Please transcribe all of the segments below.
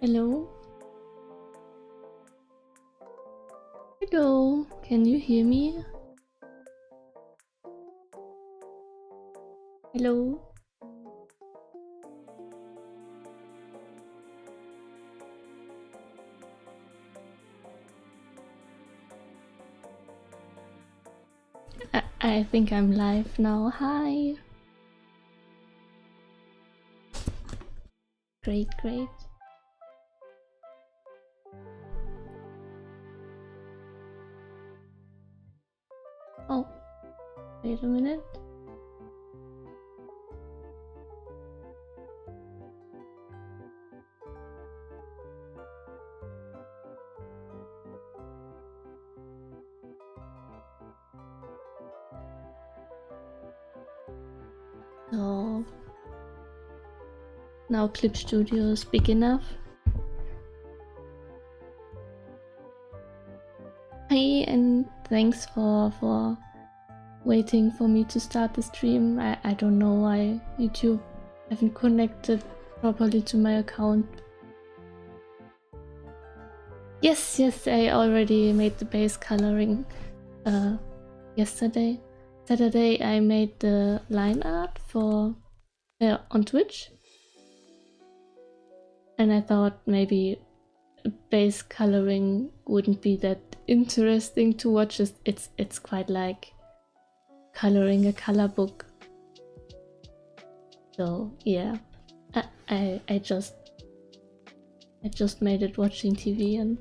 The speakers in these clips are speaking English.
Hello? Hello, can you hear me? Hello? I think I'm live now. Hi. Great, great. Oh, wait a minute. So now Clip Studio is big enough. Hey, and thanks for waiting for me to start the stream. I don't know why YouTube haven't connected properly to my account. Yes, I already made the base coloring yesterday. Saturday I made the line art for on Twitch, and I thought maybe base coloring wouldn't be that interesting to watch. It's quite like coloring a color book. So yeah, I just made it watching TV, and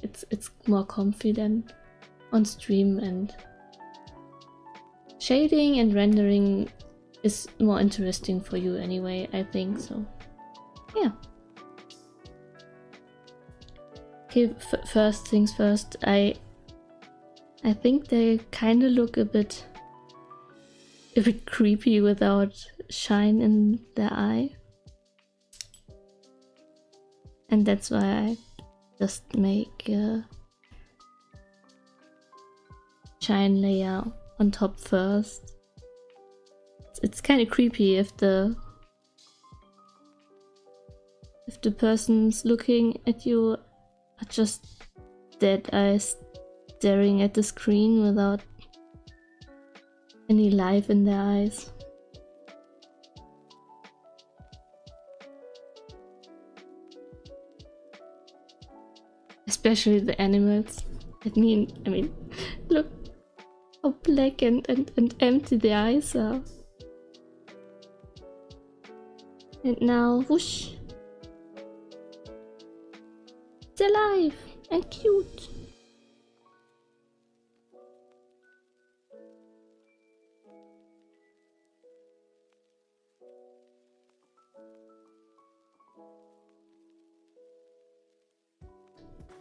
it's more comfy than on stream, and shading and rendering is more interesting for you anyway, I think. So yeah. Okay, first things first, I think they kind of look a bit creepy without shine in their eye, and that's why I just make a shine layer on top first. It's kind of creepy if the person's looking at you are just dead eyes staring at the screen without any life in their eyes. Especially the animals. I mean, look how black and empty the eyes are. And now, whoosh! It's alive and cute.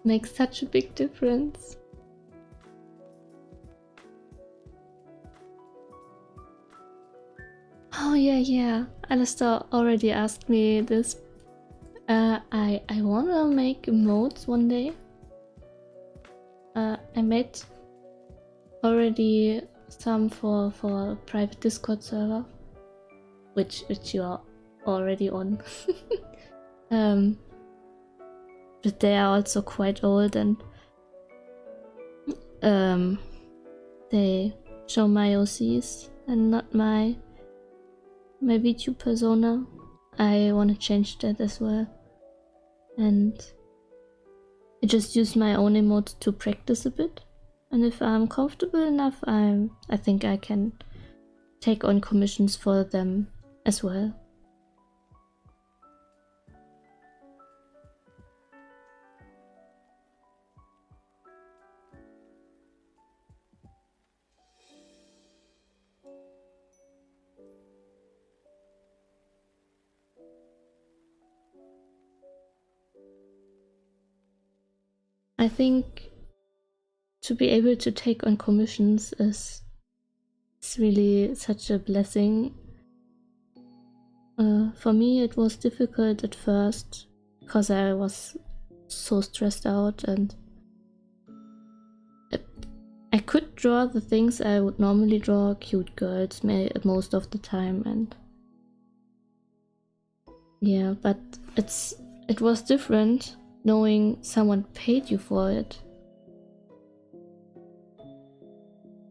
Makes such a big difference. Oh yeah. Alistair already asked me this. I wanna make emotes one day. I made already some for a private Discord server, which you are already on. But they are also quite old, and they show my OCs and not my VTube persona. I want to change that as well, and I just use my own emotes to practice a bit, and if I'm comfortable enough, I think I can take on commissions for them as well. I think to be able to take on commissions is really such a blessing. For me it was difficult at first because I was so stressed out, and I could draw the things I would normally draw, cute girls most of the time, and yeah, but it's it was different knowing someone paid you for it.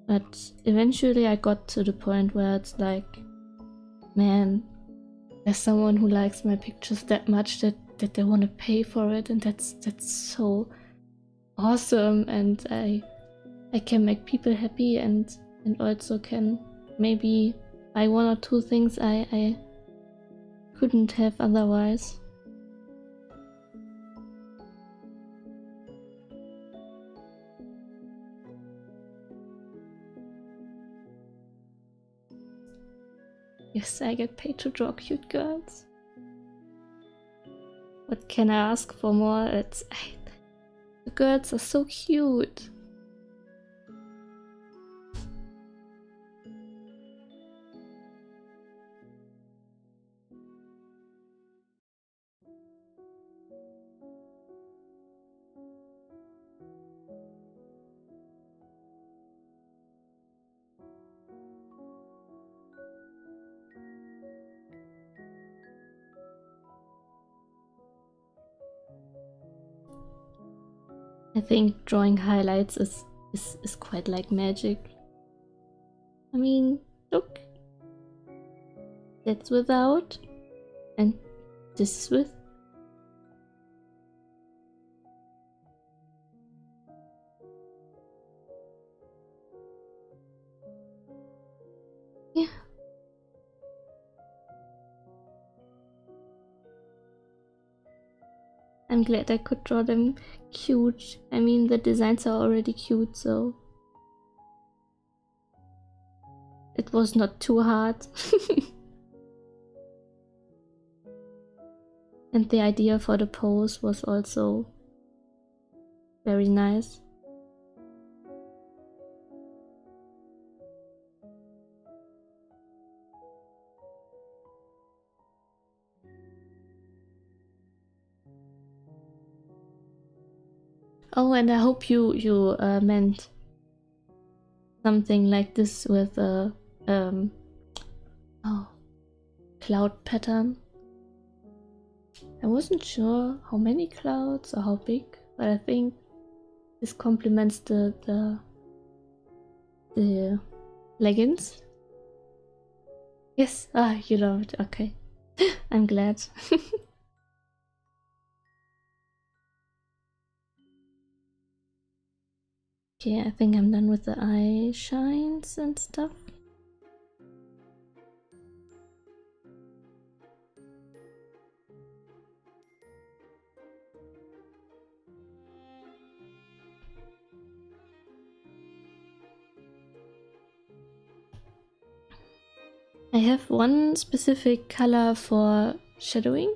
But eventually I got to the point where it's like, man, there's someone who likes my pictures that much that they want to pay for it, and that's so awesome, and I can make people happy and also can maybe buy one or two things I couldn't have otherwise. Yes, I get paid to draw cute girls. What can I ask for more? The girls are so cute. I think drawing highlights is quite like magic. I mean, look. That's without, and this is with. Yeah. I'm glad I could draw them cute. I mean, the designs are already cute, so it was not too hard. And the idea for the pose was also very nice. Oh, and I hope you meant something like this with a cloud pattern. I wasn't sure how many clouds or how big, but I think this complements the leggings. Yes, you love it. Okay, I'm glad. Okay, I think I'm done with the eye shines and stuff. I have one specific color for shadowing.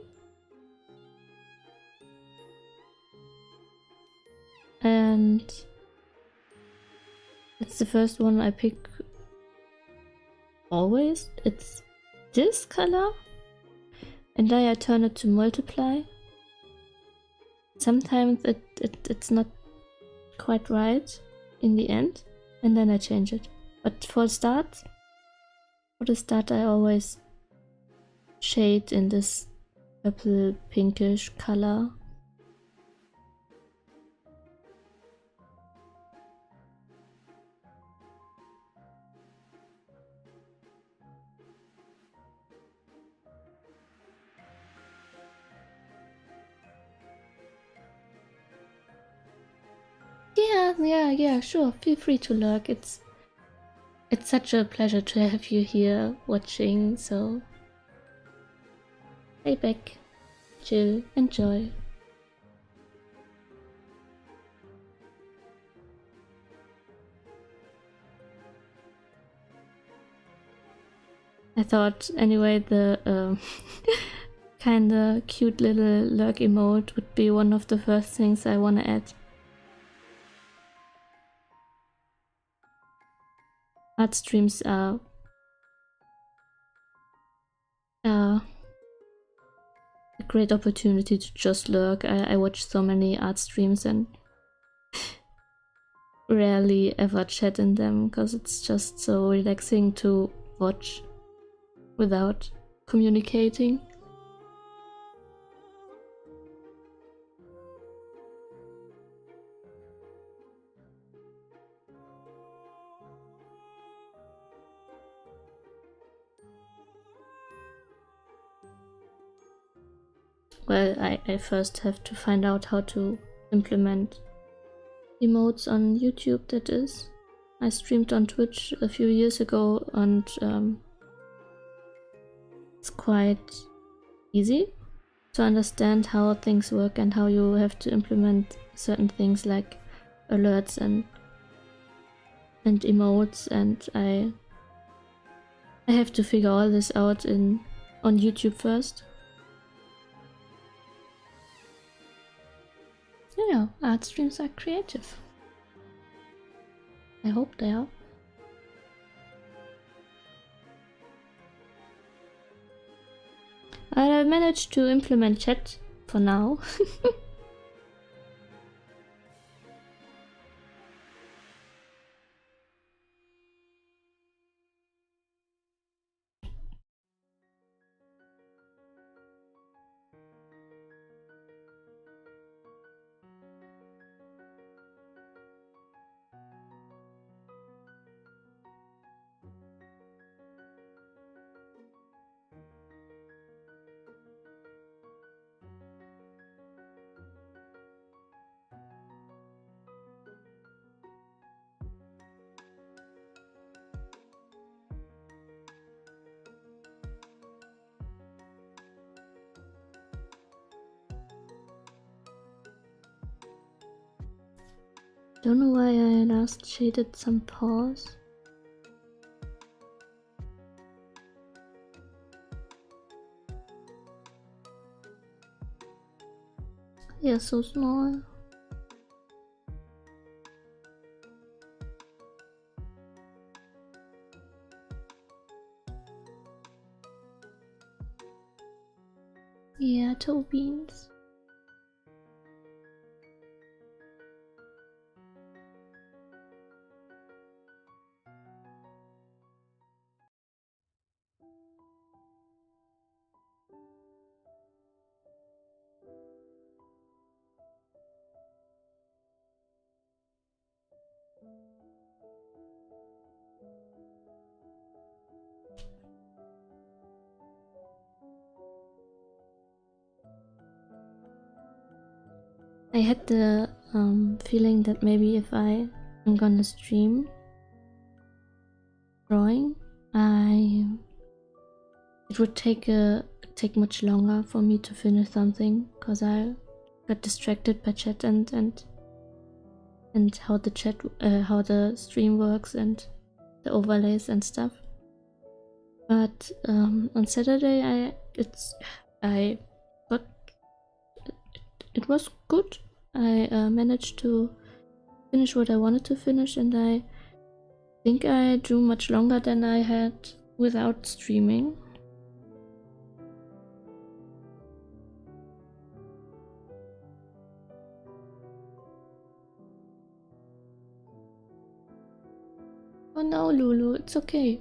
And it's the first one I pick always. It's this color. And then I turn it to multiply. Sometimes it's not quite right in the end. And then I change it. But for the start I always shade in this purple pinkish color. Yeah, sure. Feel free to lurk. It's such a pleasure to have you here watching, so lay back, chill, enjoy. I thought anyway the kinda cute little lurk emote would be one of the first things I wanna add. Art streams are a great opportunity to just lurk. I watch so many art streams and rarely ever chat in them because it's just so relaxing to watch without communicating. well, I first have to find out how to implement emotes on YouTube, that is. I streamed on Twitch a few years ago, and it's quite easy to understand how things work and how you have to implement certain things like alerts and emotes, and I have to figure all this out on YouTube first. Yeah, art streams are creative. I hope they are. I managed to implement chat for now. Don't know why I last shaded some paws. They're so small. Yeah, toe beans. I had the feeling that maybe if I am gonna stream drawing, it would take much longer for me to finish something, because I got distracted by chat and how the stream works and the overlays and stuff. But on Saturday it was good. I managed to finish what I wanted to finish, and I think I drew much longer than I had without streaming. Oh no, Lulu, it's okay.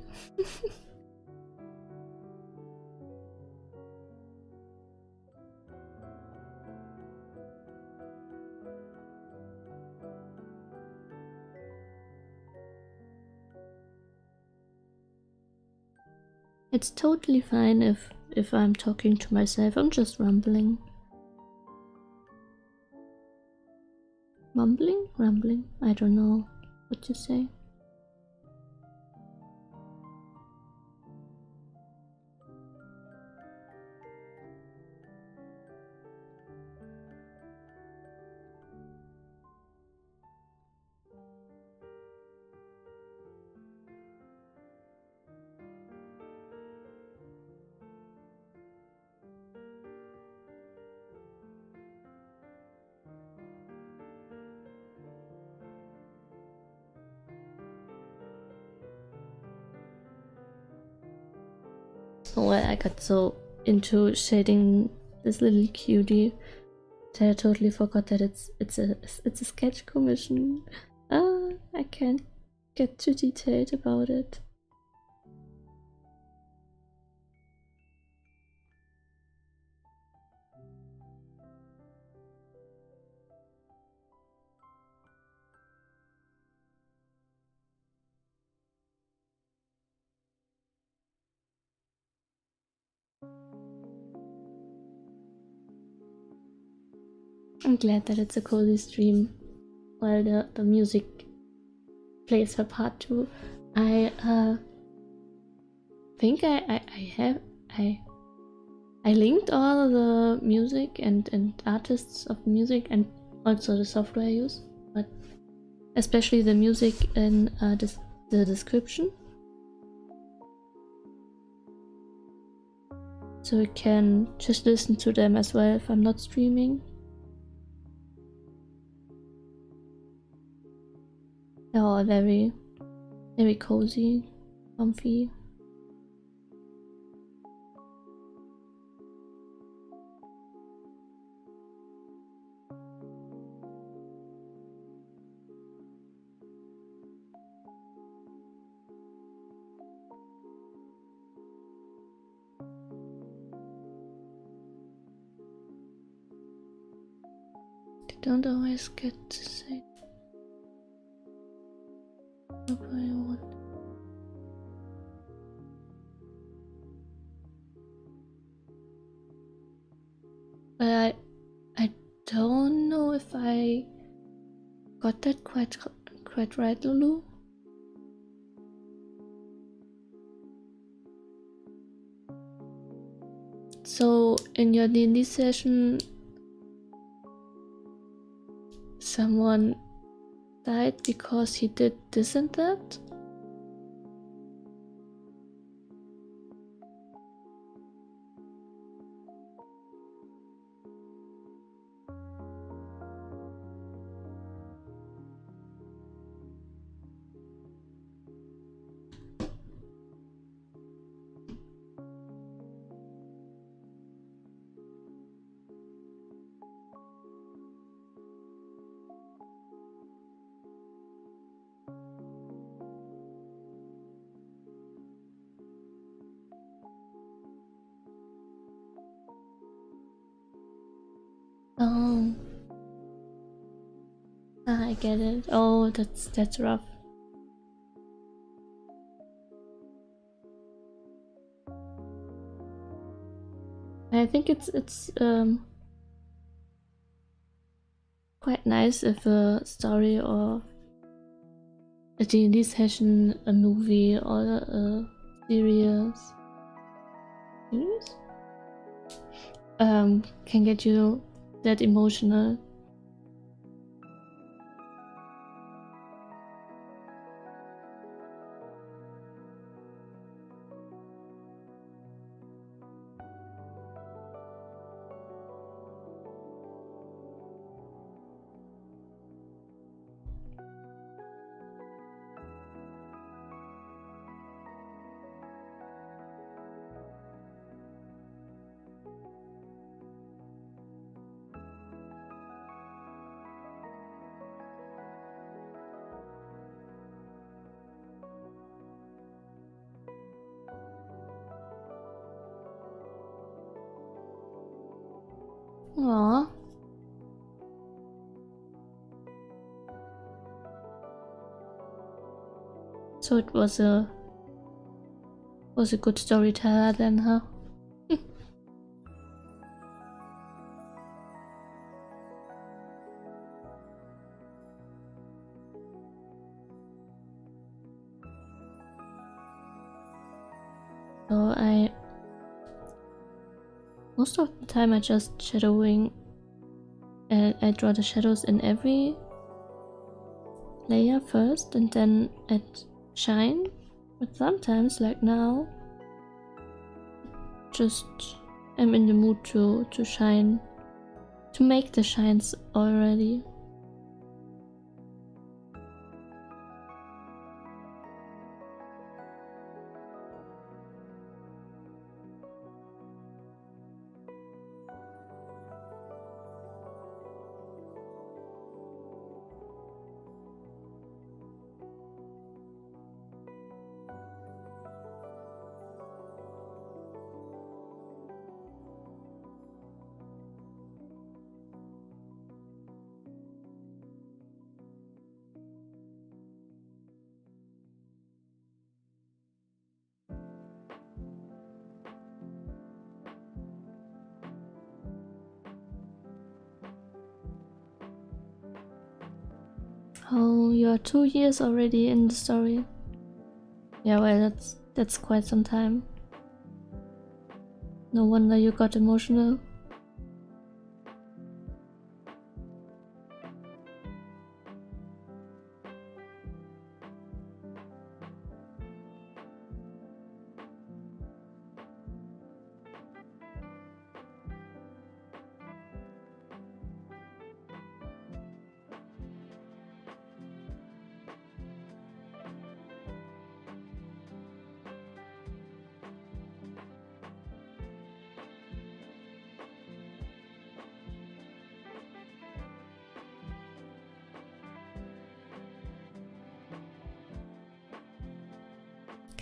It's totally fine if I'm talking to myself. I'm just rumbling. Mumbling? Rumbling? I don't know what to say. Well, I got so into shading this little cutie that I totally forgot that it's a sketch commission. I can't get too detailed about it. I'm glad that it's a cozy stream while the music plays her part too. I think I linked all the music and artists of music and also the software I use, but especially the music in the description, so you can just listen to them as well if I'm not streaming. They're all very, very cozy, comfy. They don't always get to say what I want. But I don't know if I got that quite right, Lulu. So in your D&D session, someone died because he did this and that? Oh. Ah, I get it. Oh, that's rough. I think it's quite nice if a story or a D&D session, a movie or a series can get you that emotional. Aww. So it was a good storyteller then, huh? So most of the time I just shadowing. I draw the shadows in every layer first and then add shine. But sometimes, like now, just I'm in the mood to shine, to make the shines already. Oh, you're 2 years already in the story. Yeah, well, that's quite some time. No wonder you got emotional.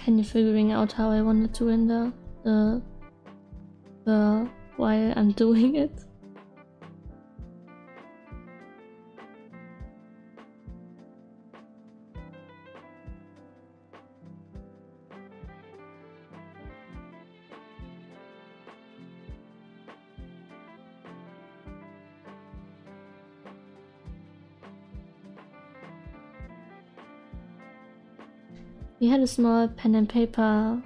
Kind of figuring out how I wanted to render the while I'm doing it. We had a small pen and paper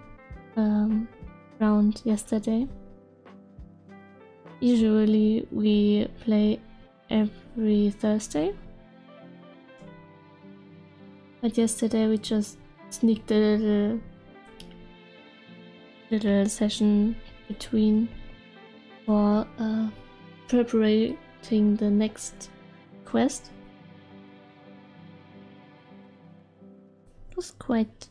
round yesterday. Usually we play every Thursday, but yesterday we just sneaked a little session between for preparing the next quest. It was quite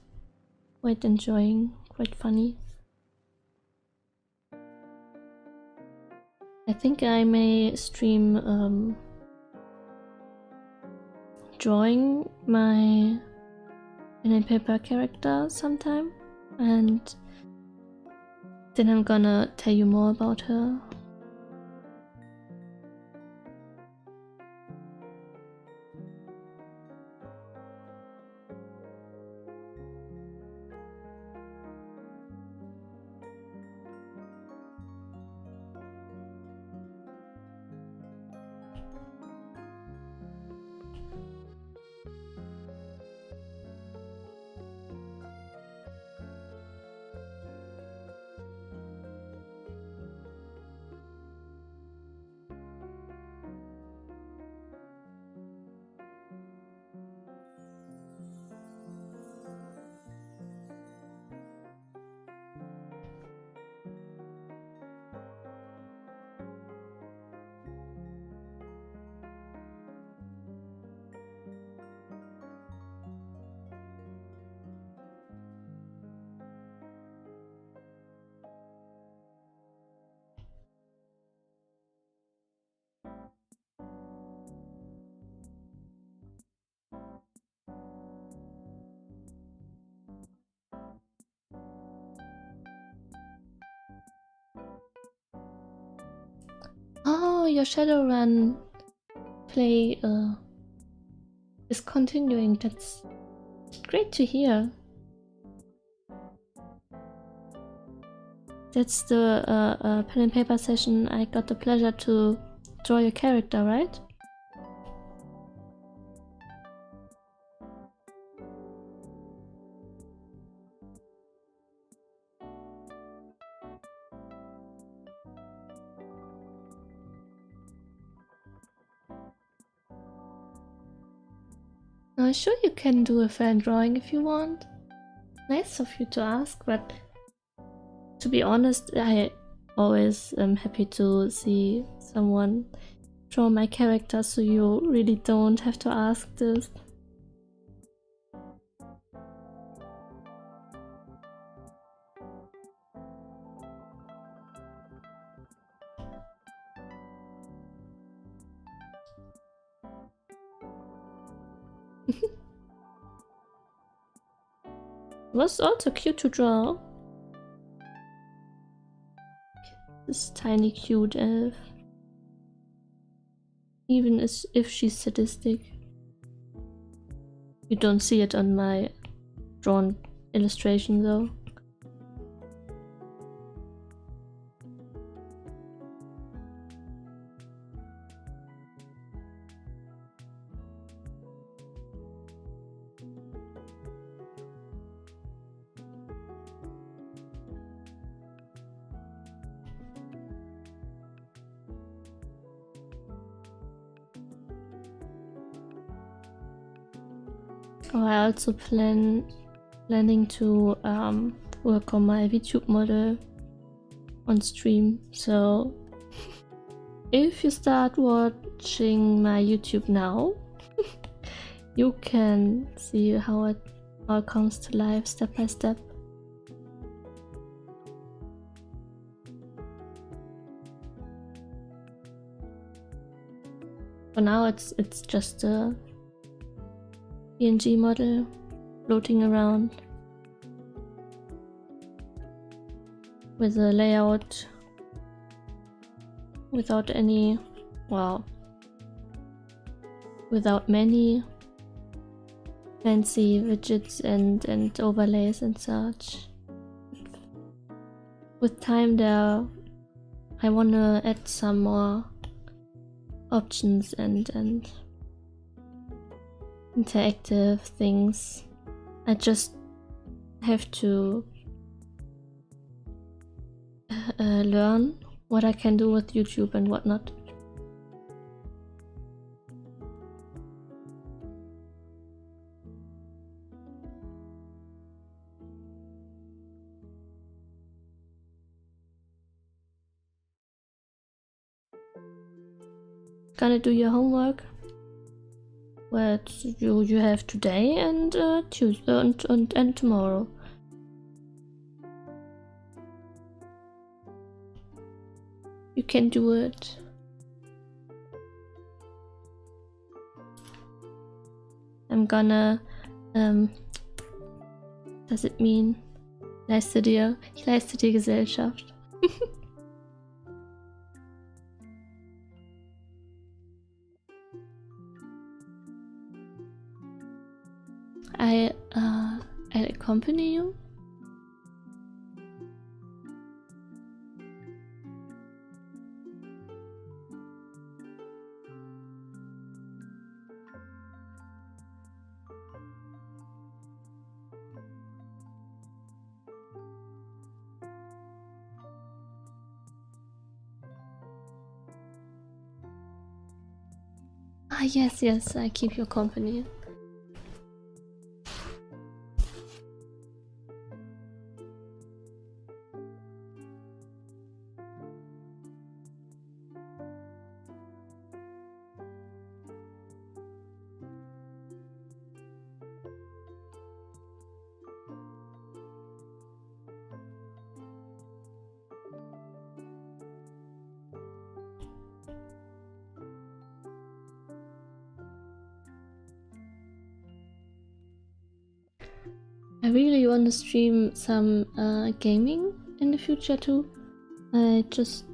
enjoying, quite funny. I think I may stream drawing my pen and paper character sometime, and then I'm gonna tell you more about her. Oh, your Shadowrun play is continuing. That's great to hear. That's the pen and paper session I got the pleasure to draw your character, right? Now, sure you can do a fan drawing if you want. Nice of you to ask, but to be honest, I always am happy to see someone draw my character, so you really don't have to ask this. Was also cute to draw. This tiny cute elf. Even if she's sadistic. You don't see it on my drawn illustration though. I also planning to work on my VTube model on stream. So if you start watching my YouTube now, you can see how it all comes to life step by step. For now, it's just a PNG model floating around with a layout without any, well, without many fancy widgets and overlays and such. With time there, I wanna add some more options and interactive things. I just have to learn what I can do with YouTube and whatnot. Gonna do your homework, what you have today and Tuesday and tomorrow. You can do it. I'm gonna does it mean ich leiste dir Gesellschaft. I accompany you. Ah, yes, I keep your company. I really want to stream some gaming in the future too. I'm just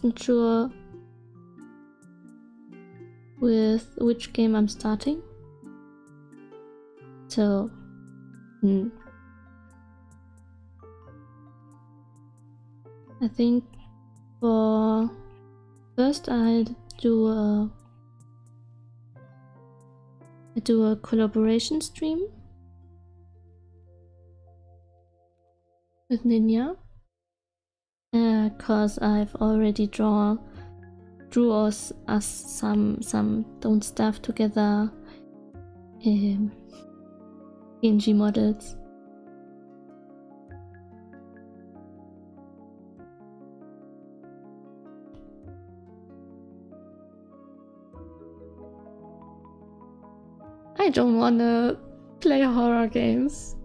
not sure with which game I'm starting. So, I think for first I'll do a collaboration stream with Ninja, cause I've already drew us some don't stuff together PNG models. I don't wanna play horror games.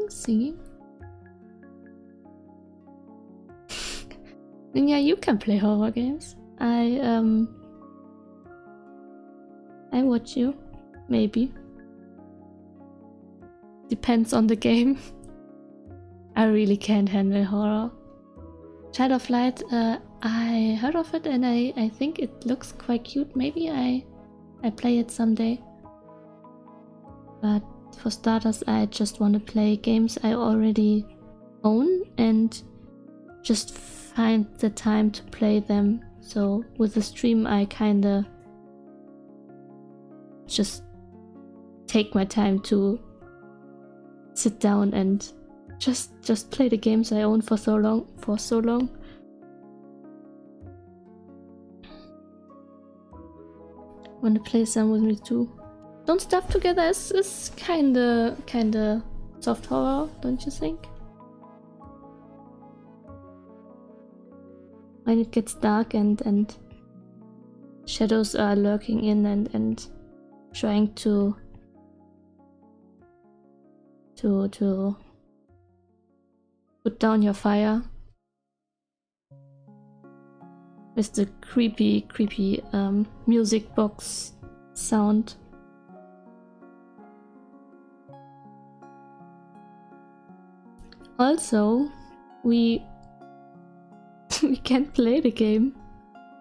Singing? Yeah, you can play horror games. I watch you, maybe. Depends on the game. I really can't handle horror. Child of Light, I heard of it and I think it looks quite cute. Maybe I play it someday. But for starters, I just want to play games I already own and just find the time to play them. So with the stream, I kinda just take my time to sit down and Just play the games I own for so long. Wanna play some with me too? Don't Starve Together is kinda soft horror, don't you think? When it gets dark and shadows are lurking in and trying to put down your fire with the creepy music box sound. Also, we can't play the game,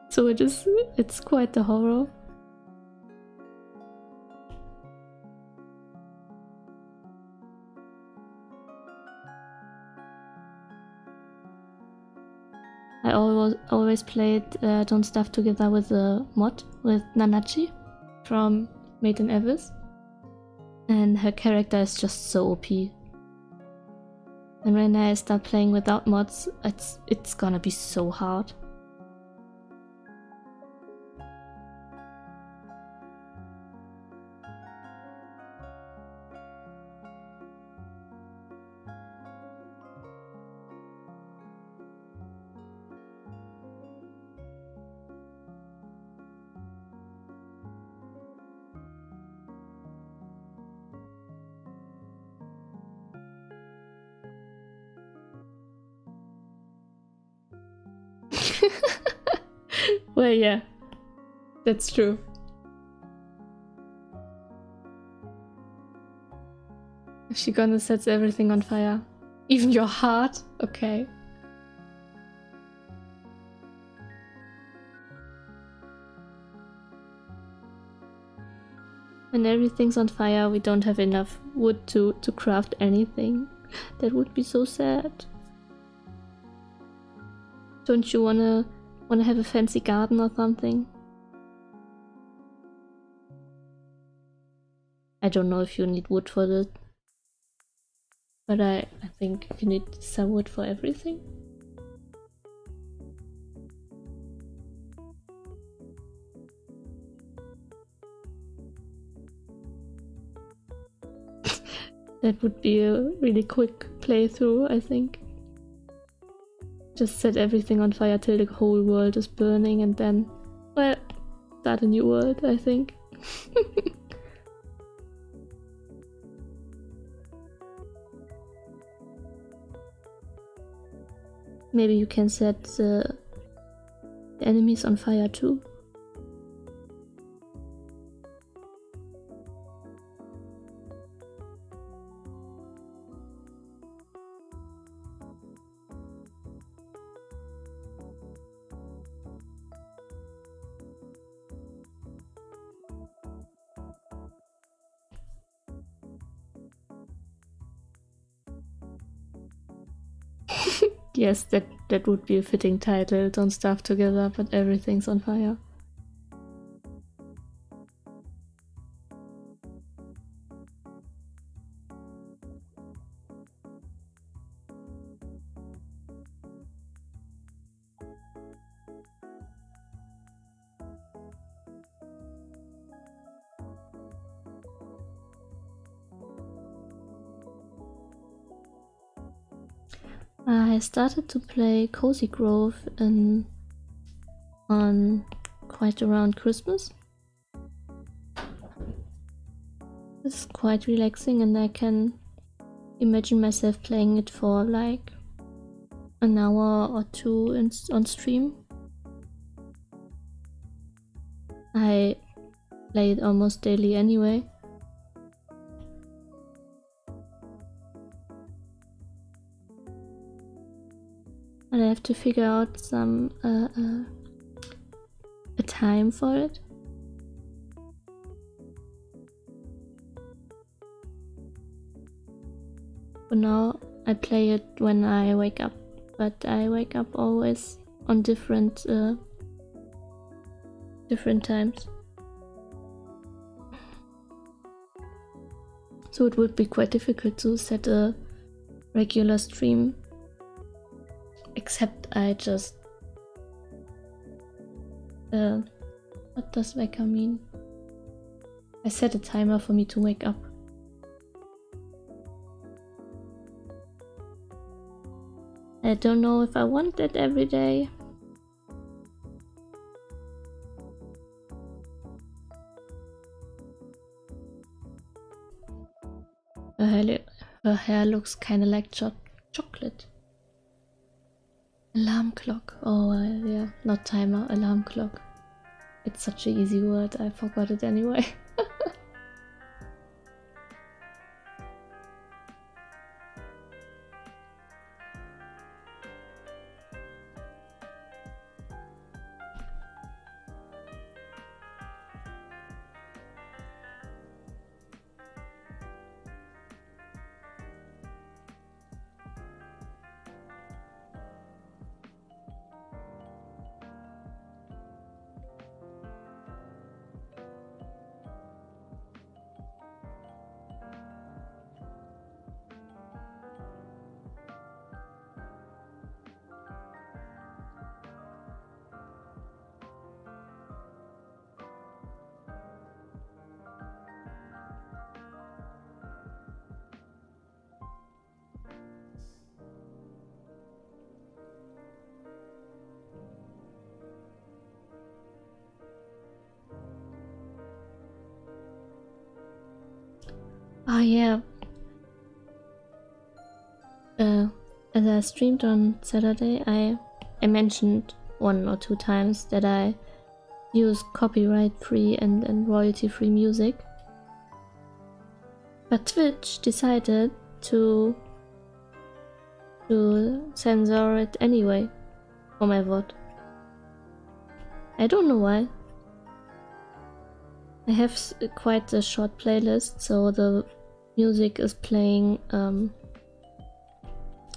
so it's quite a horror. I always played Don't Starve Together with a mod with Nanachi from Made in Abyss, and her character is just so OP. And when I start playing without mods, it's gonna be so hard. Well, yeah, that's true. Is she gonna set everything on fire? Even your heart? Okay. When everything's on fire, we don't have enough wood to craft anything. That would be so sad. Don't you wanna have a fancy garden or something? I don't know if you need wood for that, but I think you need some wood for everything. That would be a really quick playthrough, I think. Just set everything on fire till the whole world is burning and then, well, start a new world, I think. Maybe you can set the enemies on fire too. Yes, that would be a fitting title. Don't Starve Together, but everything's on fire. I started to play Cozy Grove on quite around Christmas. It's quite relaxing and I can imagine myself playing it for like an hour or two on stream. I play it almost daily anyway. And I have to figure out some a time for it. For now, I play it when I wake up, but I wake up always on different times. So it would be quite difficult to set a regular stream. Except I just... what does wecker mean? I set a timer for me to wake up. I don't know if I want that every day. Her hair looks kinda like chocolate. Alarm clock. Oh, yeah, not timer, alarm clock. It's such an easy word, I forgot it anyway. Oh yeah. As I streamed on Saturday, I mentioned 1 or 2 times that I use copyright-free and royalty-free music. But Twitch decided to censor it anyway for my VOD. I don't know why. I have quite a short playlist, so the music is playing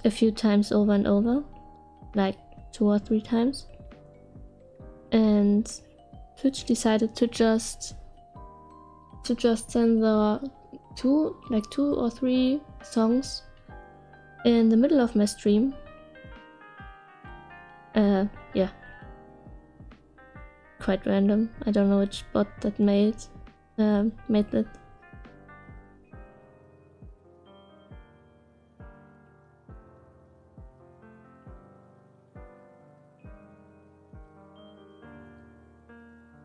a few times over and over, like 2 or 3 times. And Twitch decided to just censor 2 or 3 songs in the middle of my stream. Yeah. Quite random. I don't know which bot that made that.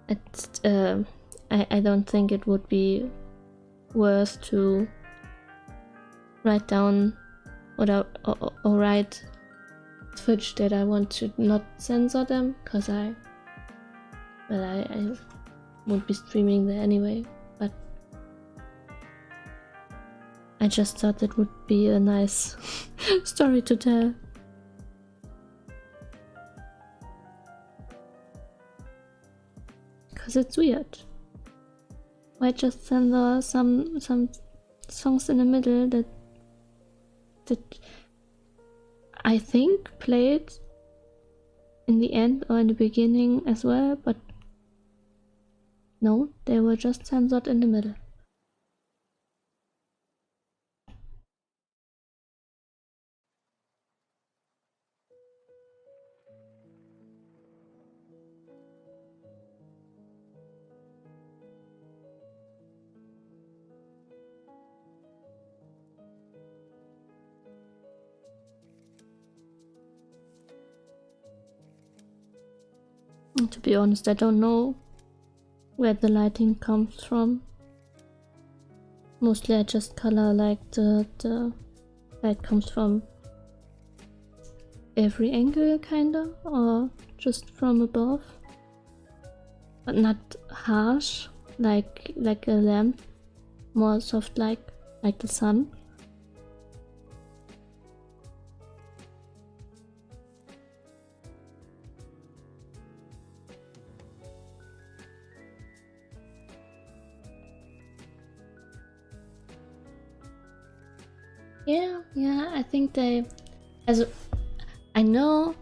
It's I don't think it would be worth to write down or write Twitch that I want to not censor them, because I won't be streaming there anyway, but I just thought it would be a nice story to tell. Because it's weird. Why just censor some songs in the middle that I think played in the end or in the beginning as well, but no, they were just censored in the middle. And to be honest, I don't know where the lighting comes from. Mostly I just color like the light comes from every angle kinda, or just from above. But not harsh like a lamp, more soft like the sun. Yeah, I think they, I know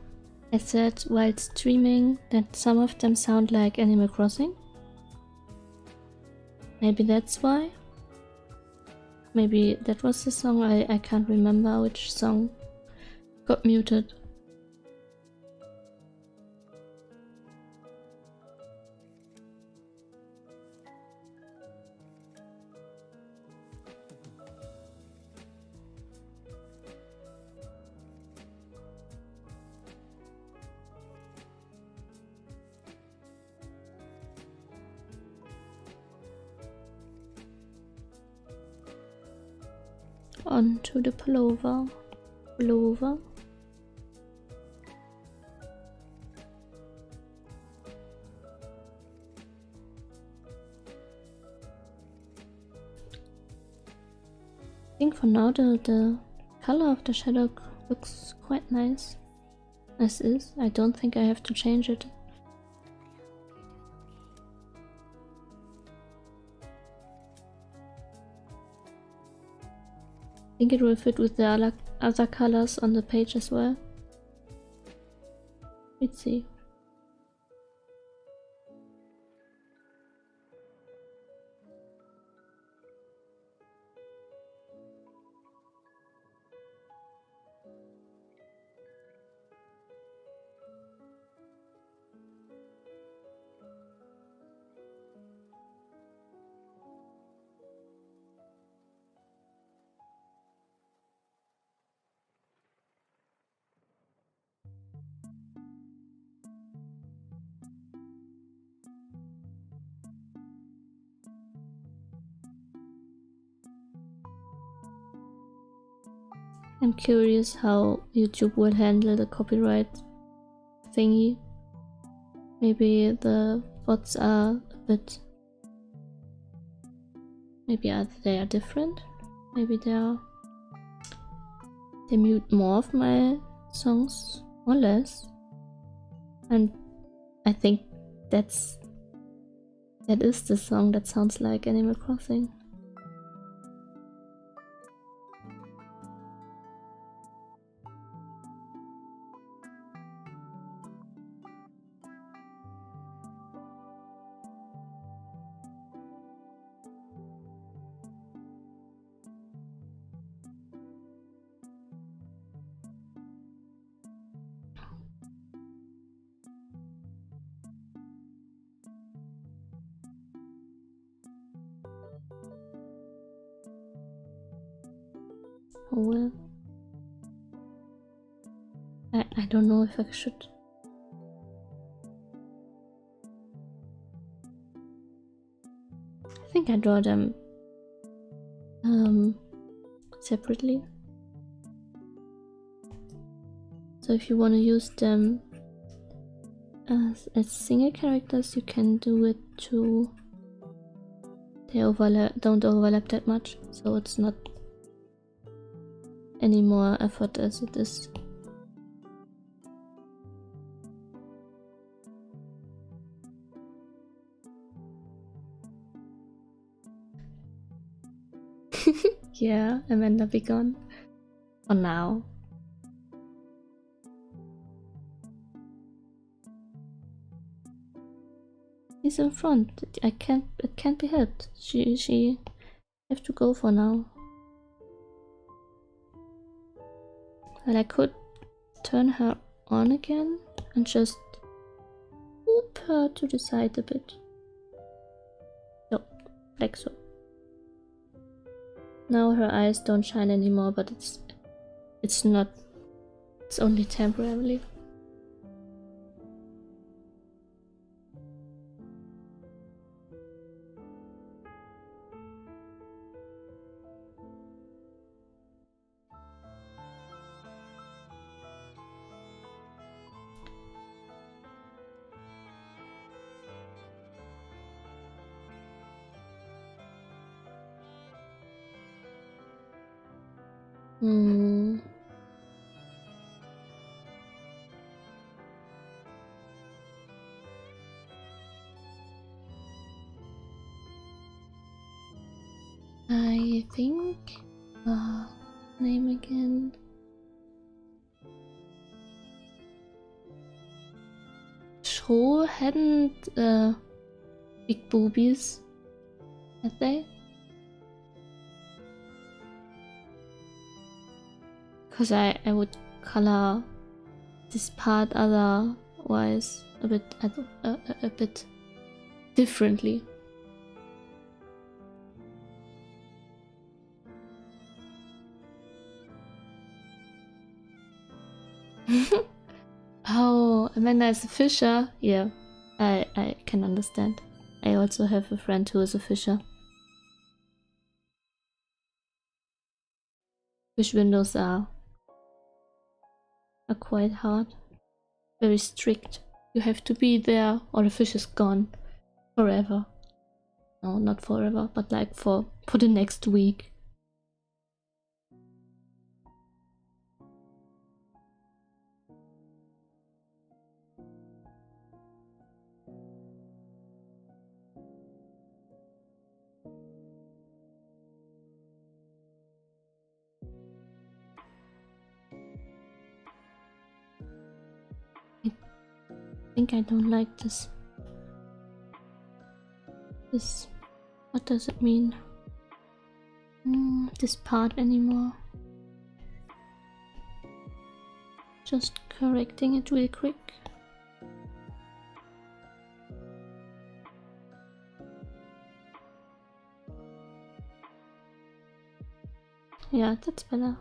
I said while streaming that some of them sound like Animal Crossing. Maybe that's why. Maybe that was the song. I can't remember which song got muted. On to the pullover. Pullover. I think for now the color of the shadow looks quite nice as is. I don't think I have to change it. I think it will fit with the other colors on the page as well. Let's see. I'm curious how YouTube will handle the copyright thingy. Maybe the bots are a bit... Maybe they are different. Maybe they mute more of my songs or less. And I think that is the song that sounds like Animal Crossing. Oh well. I don't know if I should. I think I draw them separately. So if you want to use them as single characters, you can do it too. They don't overlap that much, so it's not any more effort as it is. Yeah, Amanda be gone. For now. He's in front. It can't be helped. She have to go for now. Well, I could turn her on again and just whoop her to the side a bit. No, like so. Now her eyes don't shine anymore, but it's only temporarily. I think name again. Show hadn't big boobies, had they? because I would color this part otherwise a bit differently. Oh, Amanda is a fisher? Yeah, I can understand. I also have a friend who is a fisher. Fish windows are quite hard. Very strict. You have to be there or the fish is gone forever. No, not forever, but like for the next week. I think I don't like this. What does it mean? This part anymore. Just correcting it real quick. Yeah, that's better.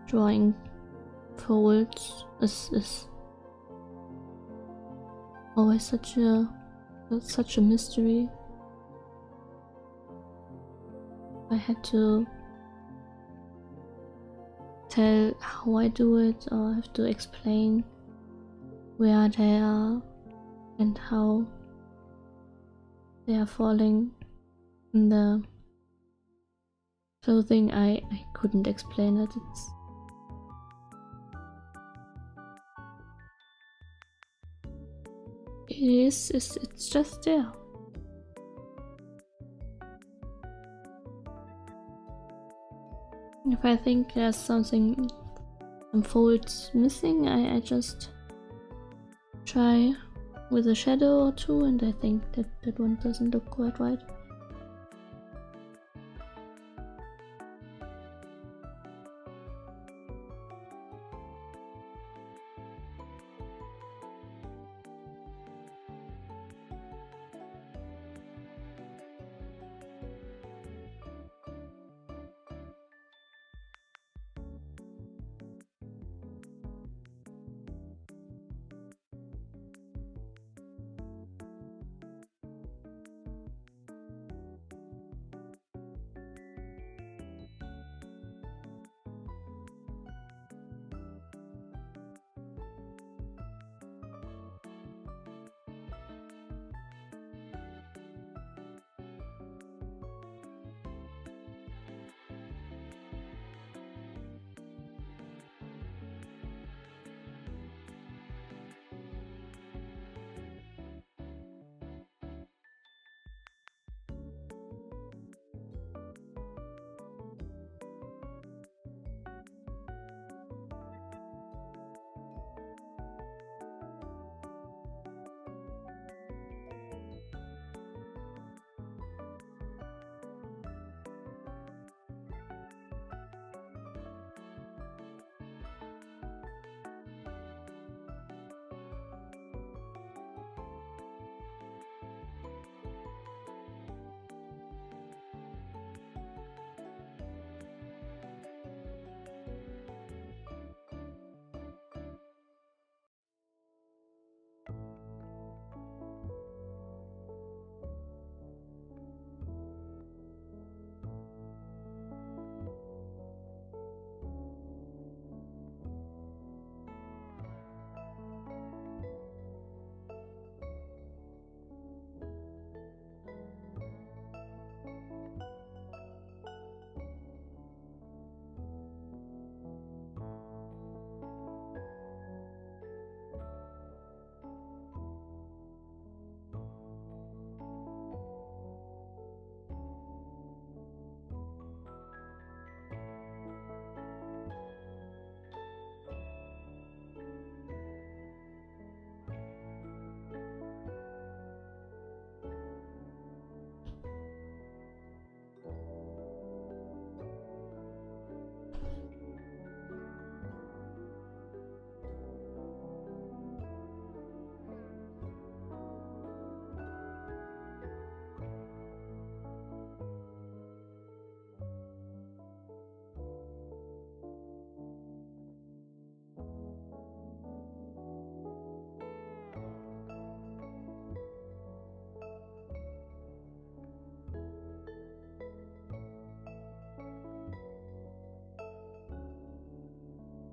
Drawing folds is always such a mystery. I had to tell how I do it, or I have to explain where they are and how they are falling in the clothing. I couldn't explain it. It's just there. If I think there's some folds missing, I just try with a shadow or two, and I think that one doesn't look quite right.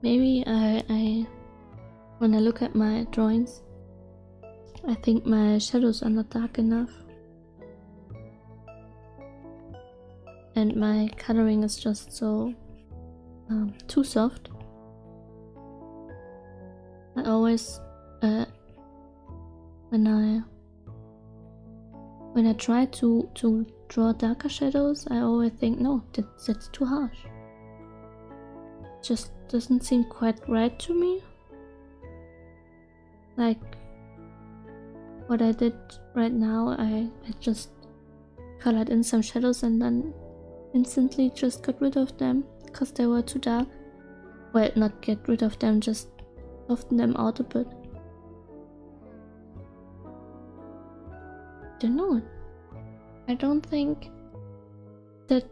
maybe I when I look at my drawings, I think my shadows are not dark enough. And my coloring is just so too soft. I always when I try to draw darker shadows, I always think, no, that's too harsh. Just doesn't seem quite right to me. Like what I did right now, I just colored in some shadows and then instantly just got rid of them because they were too dark. Well, not get rid of them, just soften them out a bit. Don't know. I don't think that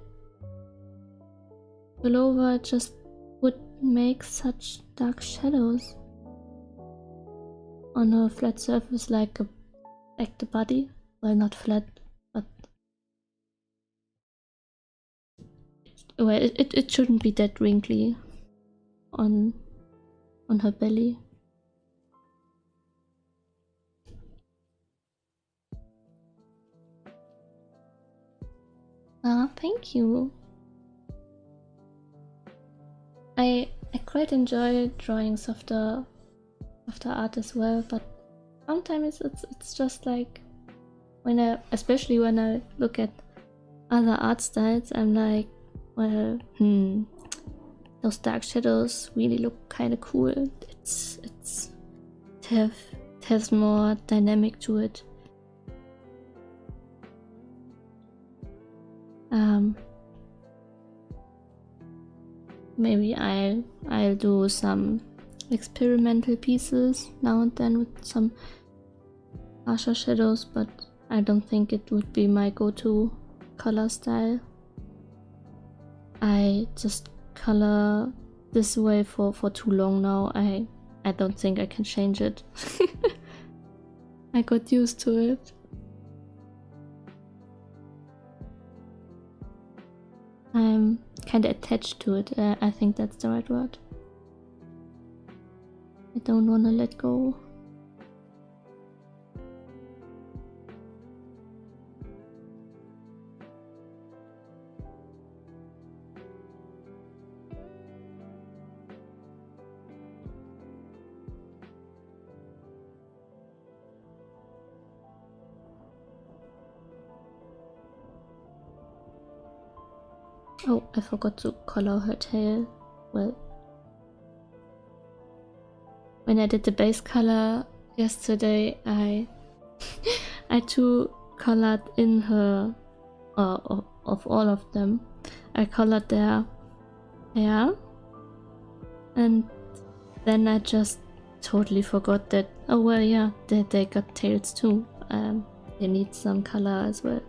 Spiliotis just would make such dark shadows on a flat surface like the body. Well, not flat, but well, it shouldn't be that wrinkly on her belly. Ah, thank you. I quite enjoy drawing softer art as well, but sometimes it's just like especially when I look at other art styles, I'm like, well, those dark shadows really look kind of cool. It has more dynamic to it. Maybe I'll do some experimental pieces now and then with some harsher shadows, but I don't think it would be my go-to color style. I just color this way for too long now. I don't think I can change it. I got used to it. I'm kind of attached to it. I think that's the right word. I don't want to let go. Oh, I forgot to color her tail. Well, when I did the base color yesterday, I too colored in her, of all of them. I colored their hair, and then I just totally forgot that, oh well, yeah, they got tails too. They need some color as well.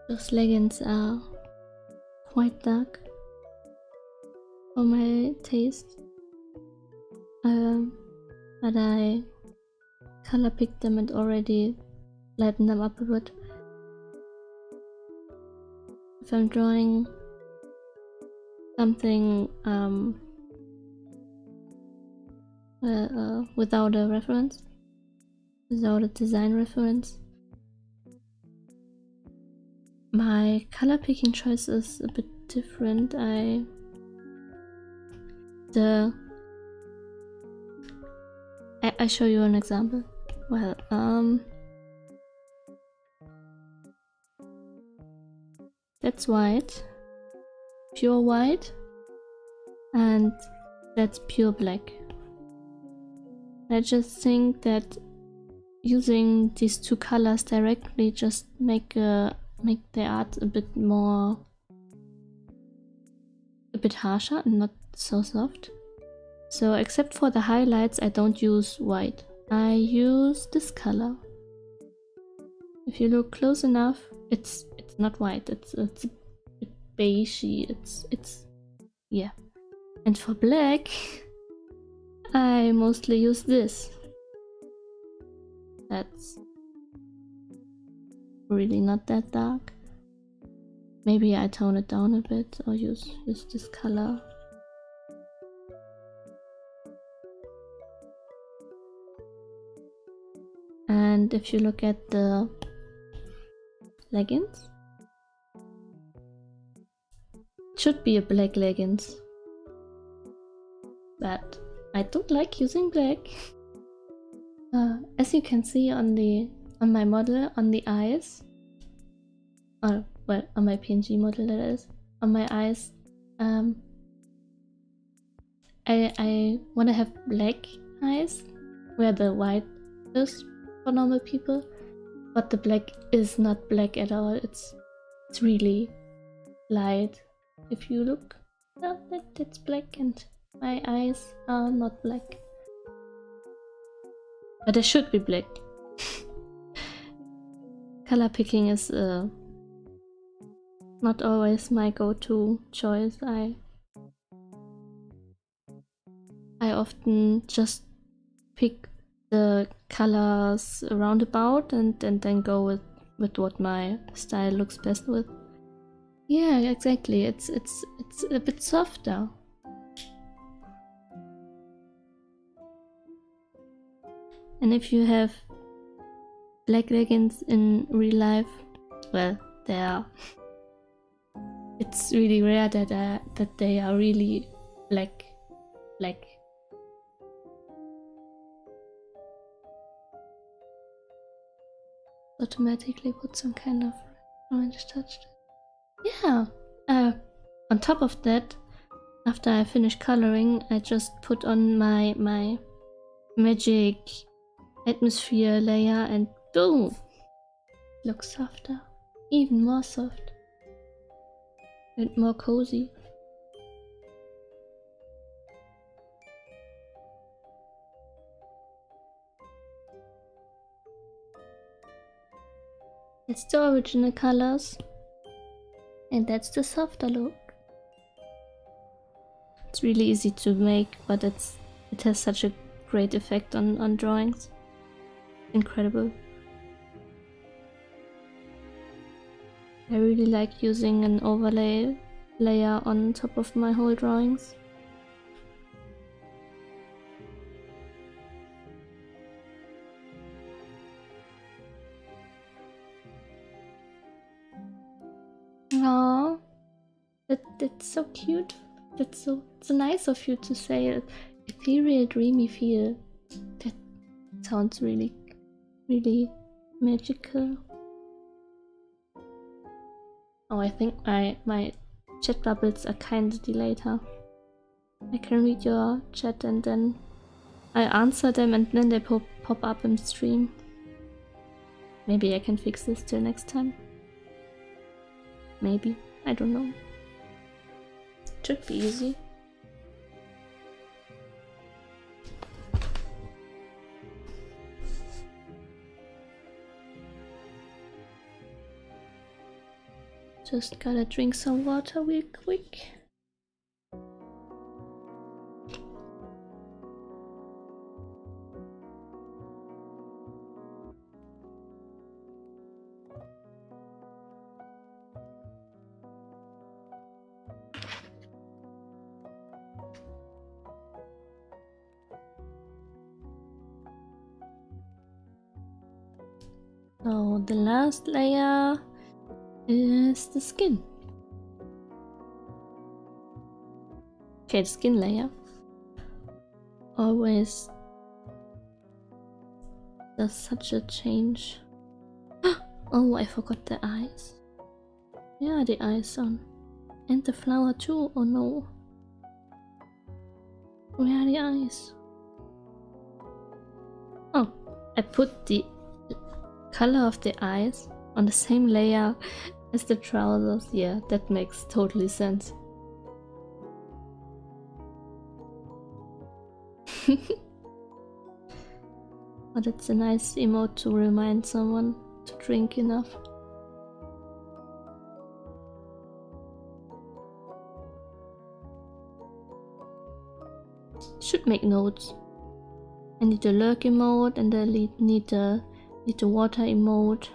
Those leggings are quite dark for my taste, but I color picked them and already lightened them up a bit. If I'm drawing something without a reference, without a design reference, my color picking choice is a bit different. I show you an example. Well, that's white, pure white, and that's pure black. I just think that using these two colors directly just make the art a bit harsher and not so soft. So except for the highlights, I don't use white. I use this color. If you look close enough, it's not white. It's a bit beigey. It's yeah. And for black, I mostly use this. That's really not that dark. Maybe I tone it down a bit or use this color. And if you look at the leggings, it should be a black leggings, but I don't like using black. As you can see on my model, on the eyes, well, on my PNG model that is, on my eyes, I want to have black eyes where the white is for normal people, but the black is not black at all. It's really light. If you look, that's black, and my eyes are not black. But they should be black. Color picking is not always my go-to choice. I often just pick the colors around about and then go with what my style looks best with. Yeah, exactly. It's a bit softer. And if you have black leggings in real life, well, it's really rare that they are really black. Automatically put some kind of orange touch. Yeah. On top of that, after I finish coloring, I just put on my magic atmosphere layer and boom! Looks softer. Even more soft. And more cozy. It's the original colors. And that's the softer look. It's really easy to make, but it has such a great effect on drawings. Incredible. I really like using an overlay layer on top of my whole drawings. Aww, that's so cute. That's so nice of you to say it. Ethereal, dreamy feel. That sounds really magical. Oh, I think my chat bubbles are kinda delayed, huh? I can read your chat and then I answer them and then they pop up in stream. Maybe I can fix this till next time. Maybe. I don't know. Should be easy. Just gotta drink some water real quick. So the last layer is the skin. Okay, the skin layer always does such a change. Oh, I forgot the eyes. Yeah, the eyes on. And the flower too, oh no. Where are the eyes? Oh, I put the color of the eyes on the same layer as the trousers. Yeah, that makes totally sense. But it's a nice emote to remind someone to drink enough. Should make notes. I need the lurk emote and I need the water emote.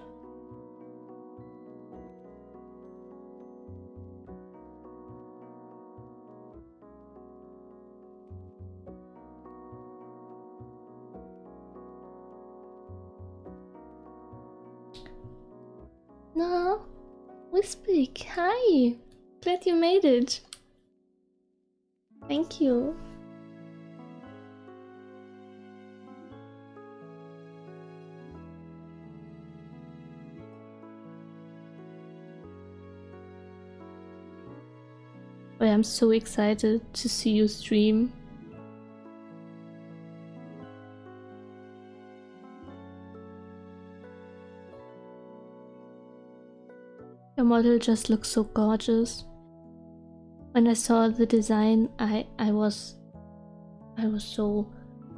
No, we speak. Hi, glad you made it. Thank you. I am so excited to see you stream. Your model just looks so gorgeous. When I saw the design, I was so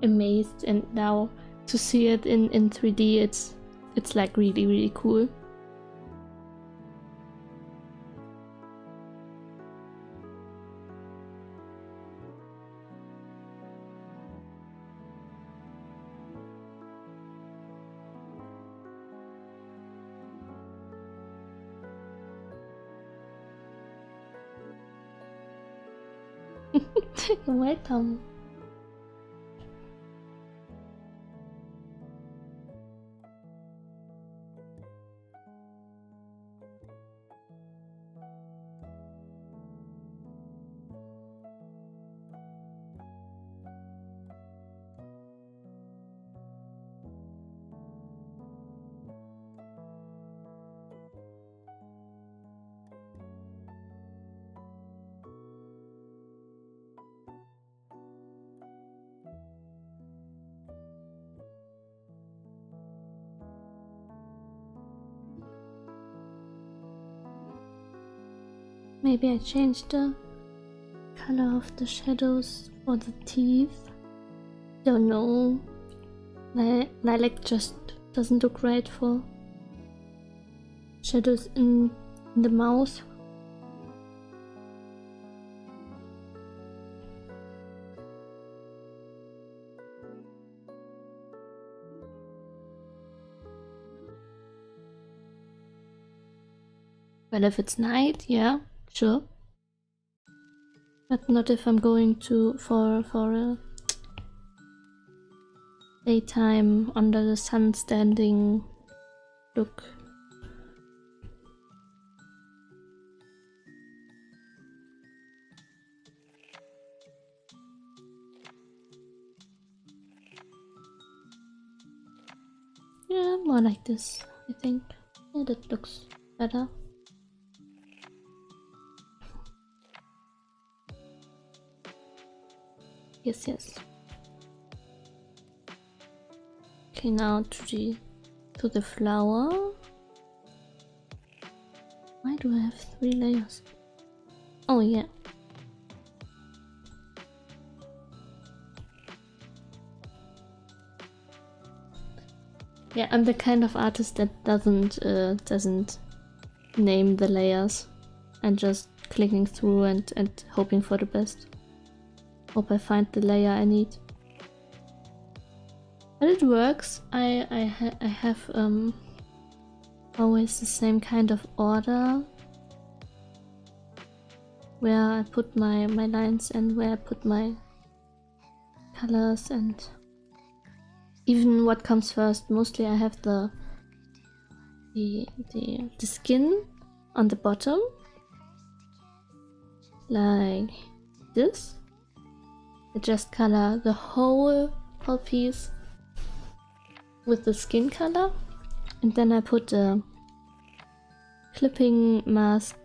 amazed, and now to see it in 3D, it's like really cool. You're welcome. Maybe I changed the color of the shadows for the teeth. Don't know. Lilac just doesn't look right for shadows in the mouth. Well, if it's night, yeah, sure. But not if I'm going to for a daytime under the sun standing look. Yeah, more like this, I think. Yeah, that looks better. Yes, yes. Okay, now to the flower. Why do I have 3 layers? Oh yeah. Yeah, I'm the kind of artist that doesn't name the layers and just clicking through and hoping for the best. Hope I find the layer I need. But it works. I have always the same kind of order where I put my lines and where I put my colors, and even what comes first. Mostly I have the skin on the bottom, like this. I just color the whole piece with the skin color, and then I put a clipping mask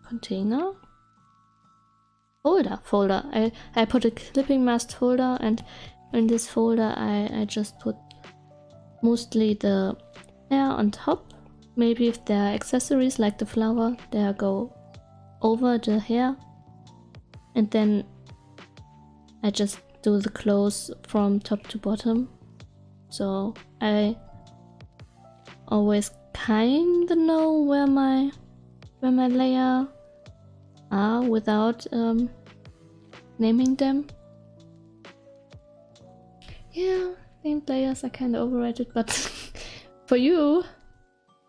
container folder. I put a clipping mask folder, and in this folder I just put mostly the hair on top. Maybe if there are accessories like the flower, they go over the hair, and then I just do the clothes from top to bottom. So I always kinda know where my layer are without naming them. Yeah, named layers are kinda overrated, but for you,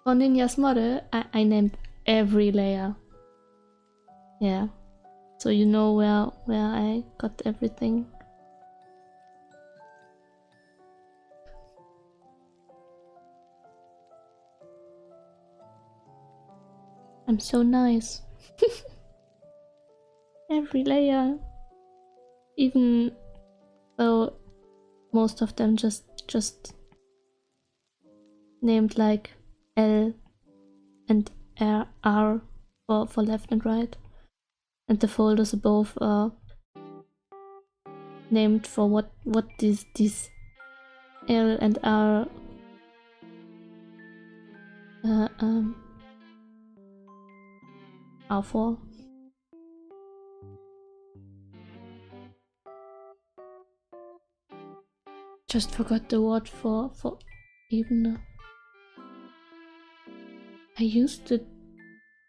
for Ninja's model, I named every layer. Yeah, so you know where I got everything. I'm so nice. Every layer, even though most of them just named like L and R for left and right, and the folders above are named for what these L and R are for. Just forgot the word for Ebene. I used it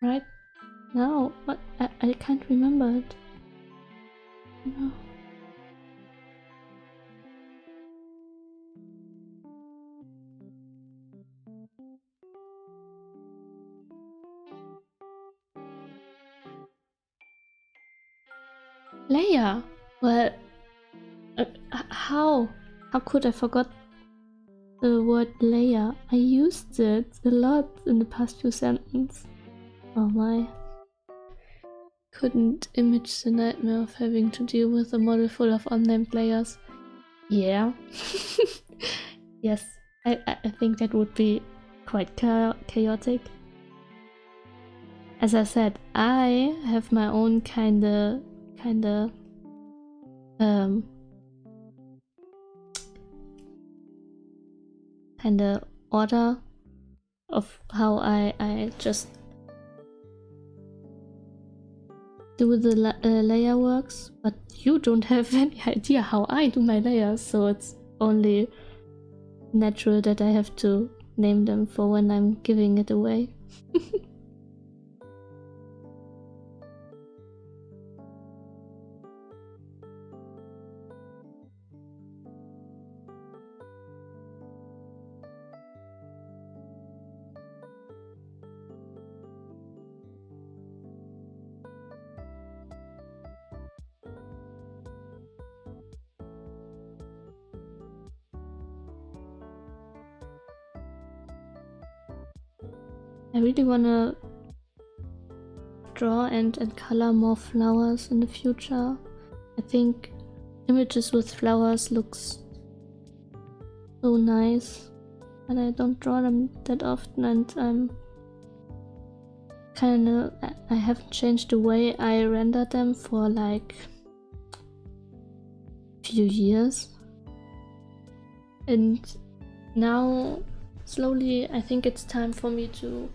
right now, but I can't remember it. No. Layer. Well, how could I forgot the word layer? I used it a lot in the past few sentences. Oh my. Couldn't image the nightmare of having to deal with a model full of unnamed layers. Yeah. Yes, I think that would be quite chaotic. As I said, I have my own kinda order of how I just do the layer works, but you don't have any idea how I do my layers, so it's only natural that I have to name them for when I'm giving it away. I really wanna draw and color more flowers in the future. I think images with flowers looks so nice, but I don't draw them that often, and I haven't changed the way I render them for like few years, and now slowly I think it's time for me to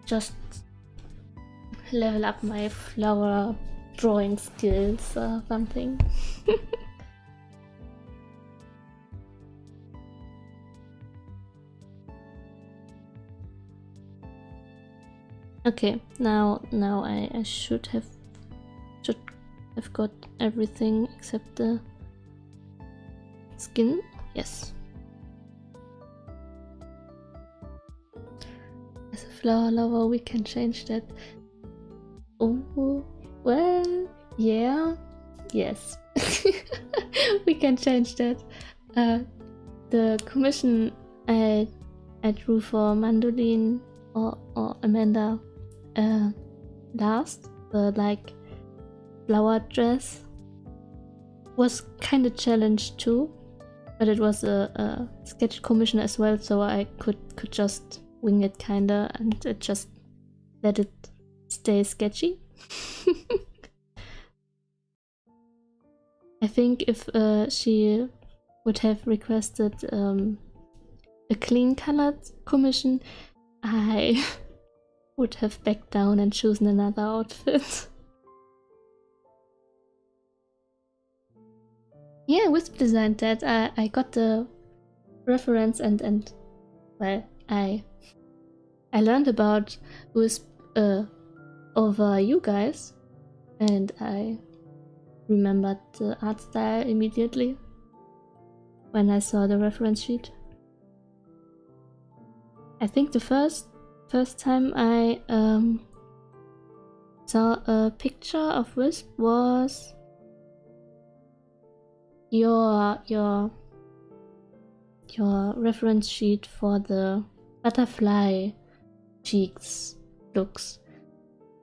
just level up my flower drawing skills or something. Okay, now I should have got everything except the skin. Yes. As a flower lover, we can change that. Oh, well, yeah, yes. We can change that. The commission I drew for Mandolin or Amanda last, the like flower dress, was kind of challenged too, but it was a sketch commission as well, so I could just wing it kinda and just let it stay sketchy. I think if she would have requested a clean colored commission, I would have backed down and chosen another outfit. Yeah, Wisp designed that. I got the reference and well, I learned about Wisp over you guys, and I remembered the art style immediately when I saw the reference sheet. I think the first time I saw a picture of Wisp was your reference sheet for the butterfly cheeks looks.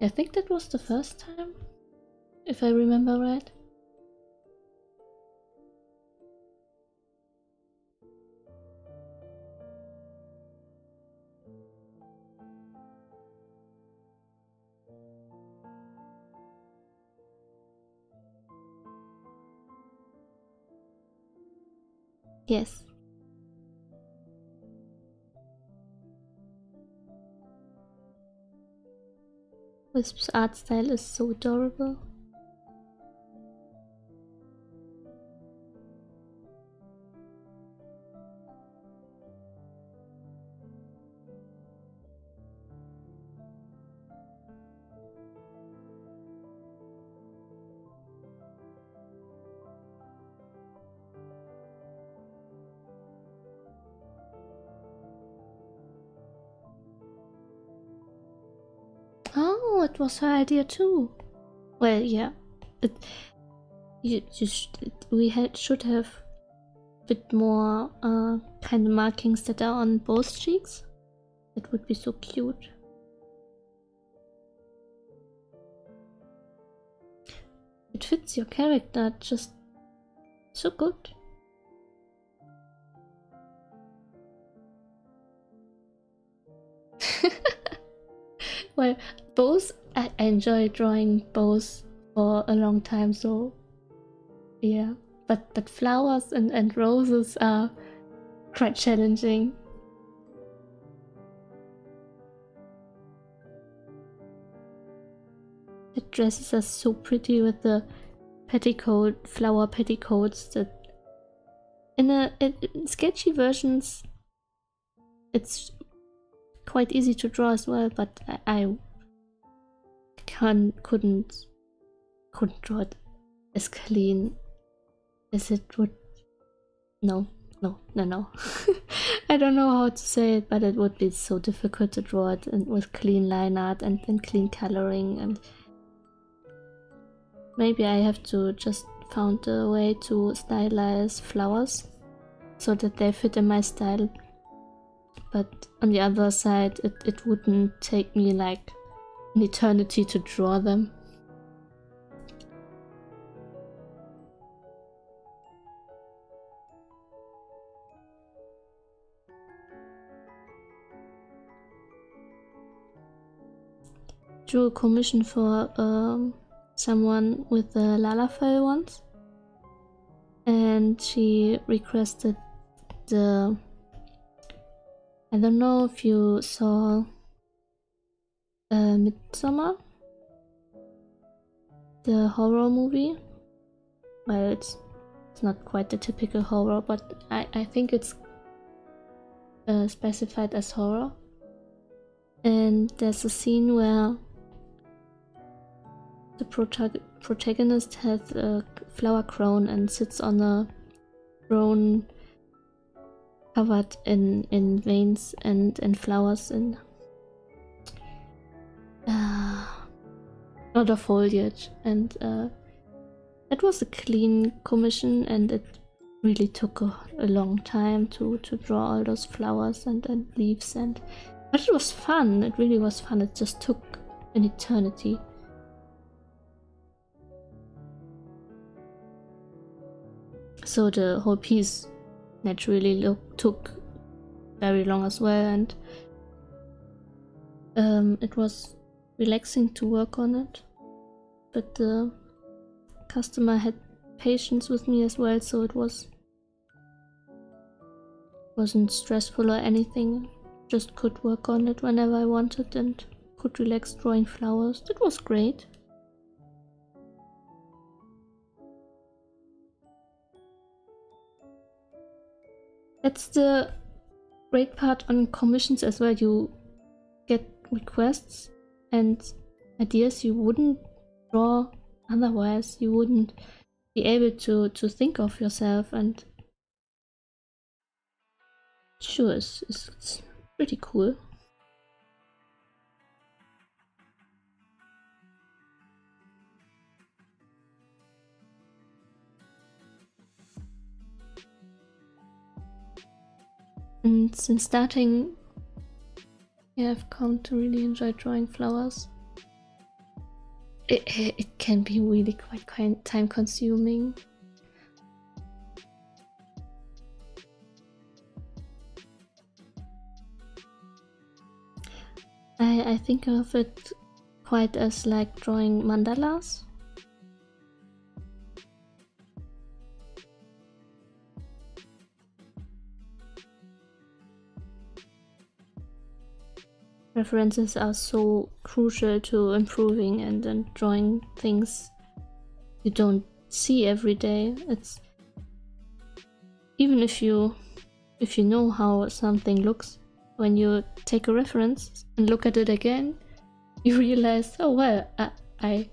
I think that was the first time, if I remember right. Yes. Wisp's art style is so adorable. Oh, it was her idea too. Well, yeah, but we should have a bit more kind of markings that are on both cheeks. That would be so cute. It fits your character just so good. Well, bows, I enjoy drawing bows for a long time, so yeah. But flowers and roses are quite challenging. The dresses are so pretty with the flower petticoats that in sketchy versions it's quite easy to draw as well, but I couldn't draw it as clean as it would. No. I don't know how to say it, but it would be so difficult to draw it and with clean line art and clean coloring, and maybe I have to just found a way to stylize flowers so that they fit in my style. But on the other side, it wouldn't take me like an eternity to draw them. Drew a commission for someone with the Lullaby once, and she requested the, I don't know if you saw Midsummer, the horror movie. Well, it's not quite the typical horror, but I think it's specified as horror. And there's a scene where the protagonist has a flower crown and sits on a throne covered in veins and flowers and not a foliage, and it was a clean commission, and it really took a long time to draw all those flowers and leaves, but it was fun. It really was fun. It just took an eternity. So the whole piece naturally took very long as well, and it was relaxing to work on it, but the customer had patience with me as well, so it wasn't stressful or anything. Just could work on it whenever I wanted and could relax drawing flowers. It was great. That's the great part on commissions as well. You get requests and ideas you wouldn't draw otherwise. You wouldn't be able to think of yourself, and sure, it's pretty cool. And since starting, yeah, I've come to really enjoy drawing flowers. It can be really quite time consuming. I think of it quite as like drawing mandalas. References are so crucial to improving and drawing things you don't see every day. It's even if you know how something looks, when you take a reference and look at it again, you realize, oh well, I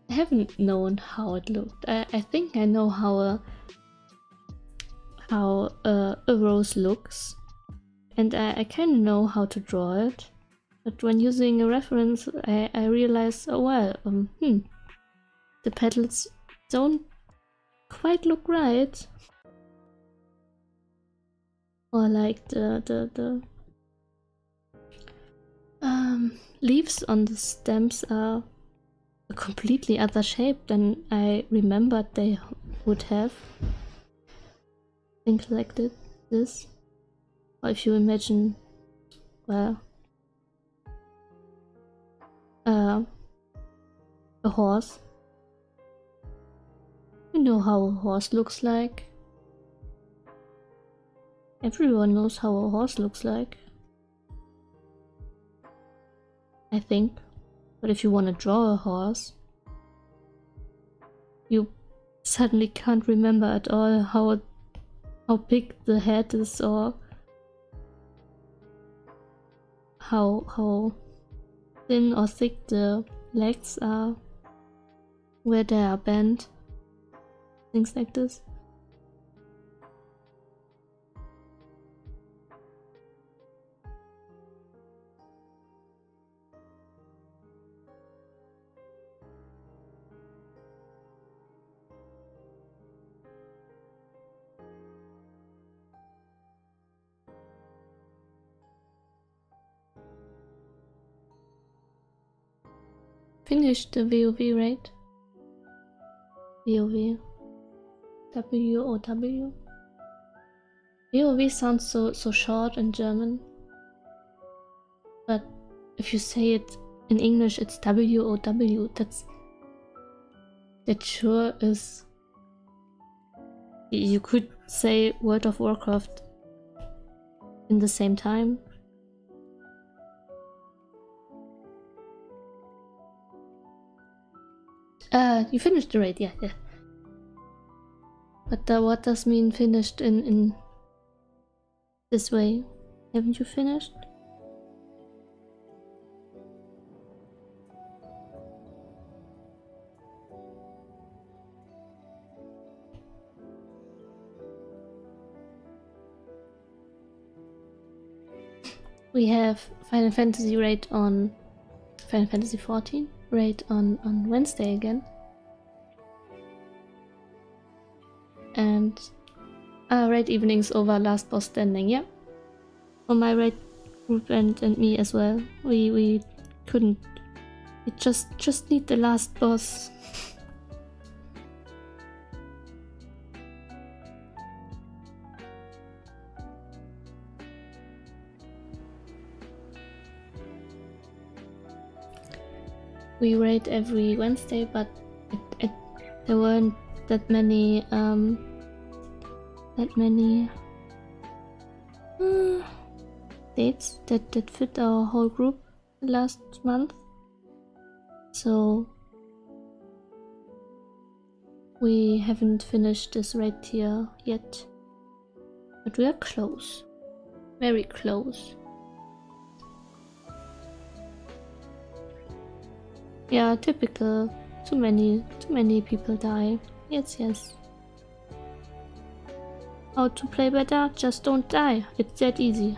haven't known how it looked. I think I know how a rose looks, and I kind of know how to draw it. But when using a reference, I realize, oh well, the petals don't quite look right. Or like the leaves on the stems are a completely other shape than I remembered they would have. Things like this. Or if you imagine, well, a horse. You know how a horse looks like. Everyone knows how a horse looks like, I think. But if you want to draw a horse, you suddenly can't remember at all how big the head is, or how thin or thick the legs are, where they are bent, things like this. Finished the WoW, right? WoW. W-O-W. WoW sounds so short in German. But if you say it in English, it's W-O-W. That sure is... You could say World of Warcraft in the same time. You finished the raid, yeah. But what does mean finished in this way? Haven't you finished? We have Final Fantasy raid on Final Fantasy 14 raid on Wednesday again. And raid evenings over last boss standing, yeah. For my raid group and me as well. We couldn't. We just need the last boss. We raid every Wednesday, but there weren't that many dates that fit our whole group last month, so we haven't finished this raid tier yet, but we are close, very close. Yeah, typical. Too many people die. Yes. How to play better? Just don't die. It's that easy.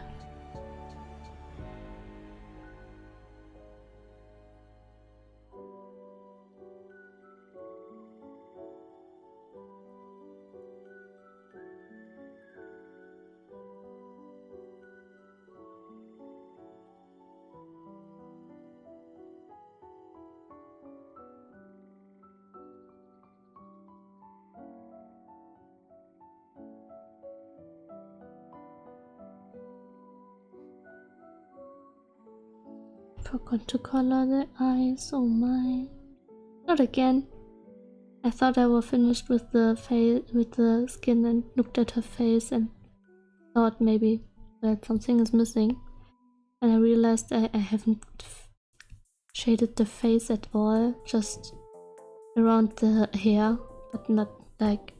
Forgot to color the eyes, oh my. Not again. I thought I was finished with the face, with the skin, and looked at her face and thought maybe that something is missing. And I realized I haven't shaded the face at all, just around the hair, but not like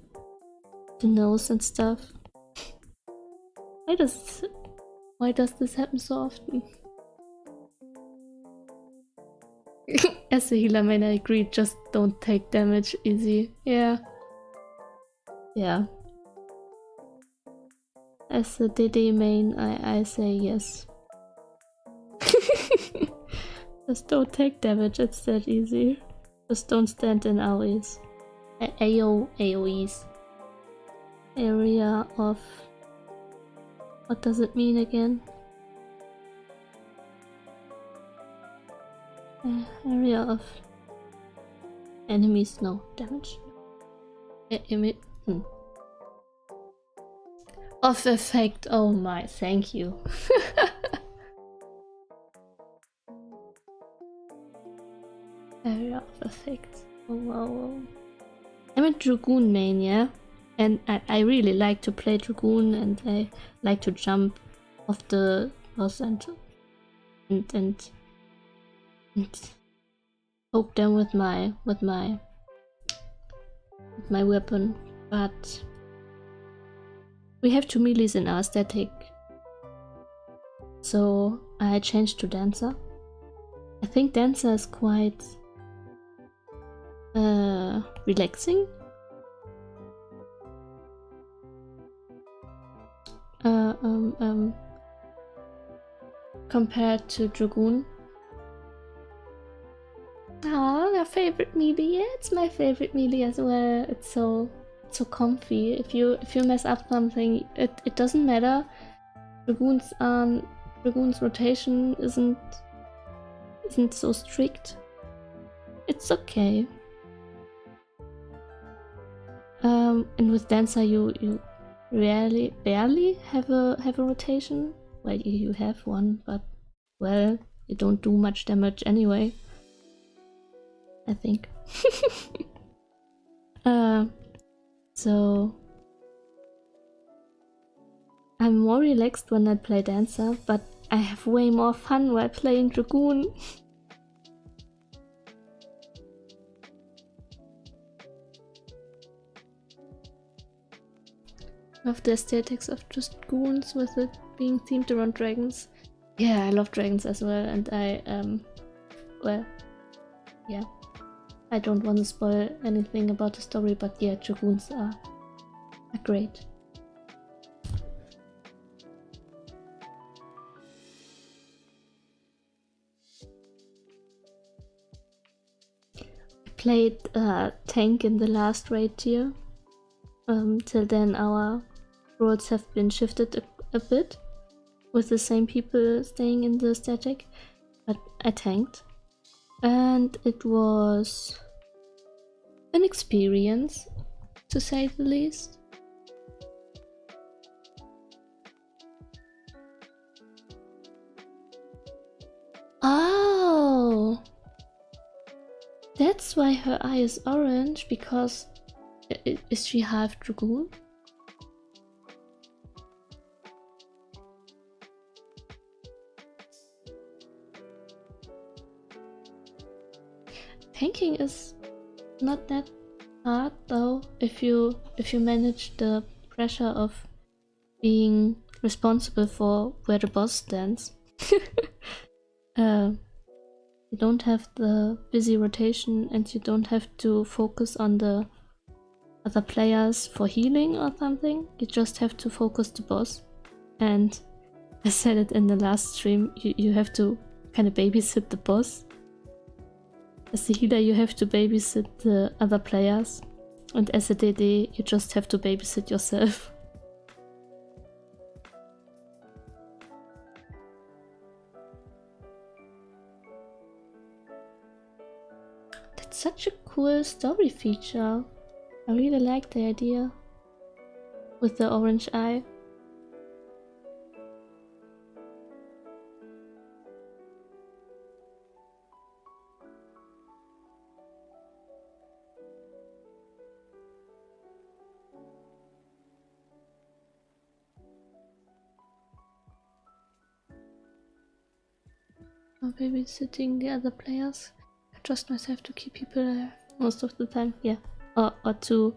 the nose and stuff. Why does this happen so often? As a healer main, I agree, just don't take damage easy. Yeah. As a DD main, I say yes. Just don't take damage, it's that easy. Just don't stand in AoEs. AoEs. Area of... What does it mean again? Area of enemies, no damage. Of effect, oh my, thank you. Area of effect, oh wow. I'm a Dragoon main, yeah? And I really like to play Dragoon, and I like to jump off the boss and poke them with my weapon, but we have 2 melees in our static, so I changed to Dancer. I think Dancer is quite relaxing. Compared to Dragoon. Ah, my favorite melee. Yeah, it's my favorite melee as well. It's so comfy. If you mess up something, it doesn't matter. Dragoon's rotation isn't so strict. It's okay. And with Dancer you barely have a rotation. Well, you have one, but well, you don't do much damage anyway, I think. So I'm more relaxed when I play Dancer, but I have way more fun while playing Dragoon. Love the aesthetics of Dragoons with it being themed around dragons. Yeah, I love dragons as well, and well, yeah. I don't want to spoil anything about the story, but yeah, Dragoons are great. played tank in the last raid tier. Till then our roles have been shifted a bit, with the same people staying in the static, but I tanked. And it was an experience, to say the least. Oh! That's why her eye is orange, because is she half dragoon? Tanking is not that hard though, if you manage the pressure of being responsible for where the boss stands. You don't have the busy rotation and you don't have to focus on the other players for healing or something. You just have to focus the boss. And I said it in the last stream, you have to kind of babysit the boss. As the healer you have to babysit the other players, and as a DD you just have to babysit yourself. That's such a cool story feature. I really like the idea with the orange eye. I'm babysitting the other players. I trust myself to keep people alive most of the time, yeah. Or to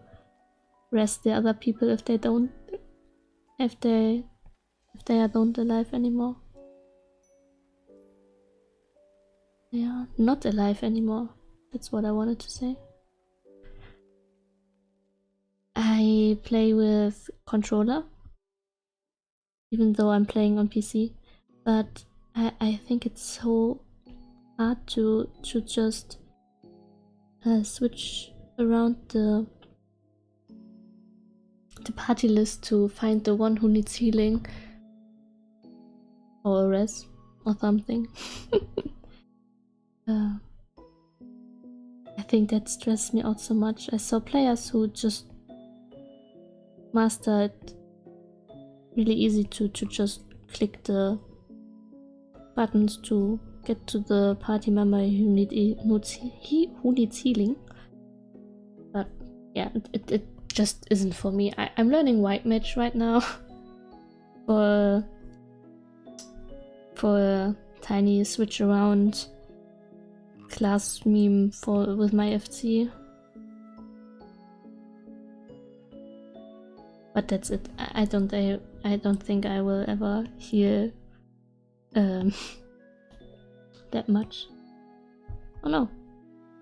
rest the other people if they don't, if they are don't alive anymore. They are not alive anymore. That's what I wanted to say. I play with controller, even though I'm playing on PC, but I think it's so hard to just switch around the party list to find the one who needs healing or a res or something. I think that stressed me out so much. I saw players who just mastered really easy to just click the buttons to get to the party member who needs healing. But yeah, it just isn't for me. I'm learning white mage right now for a tiny switch around class meme with my FC. But that's it. I don't think I will ever heal that much. Oh no.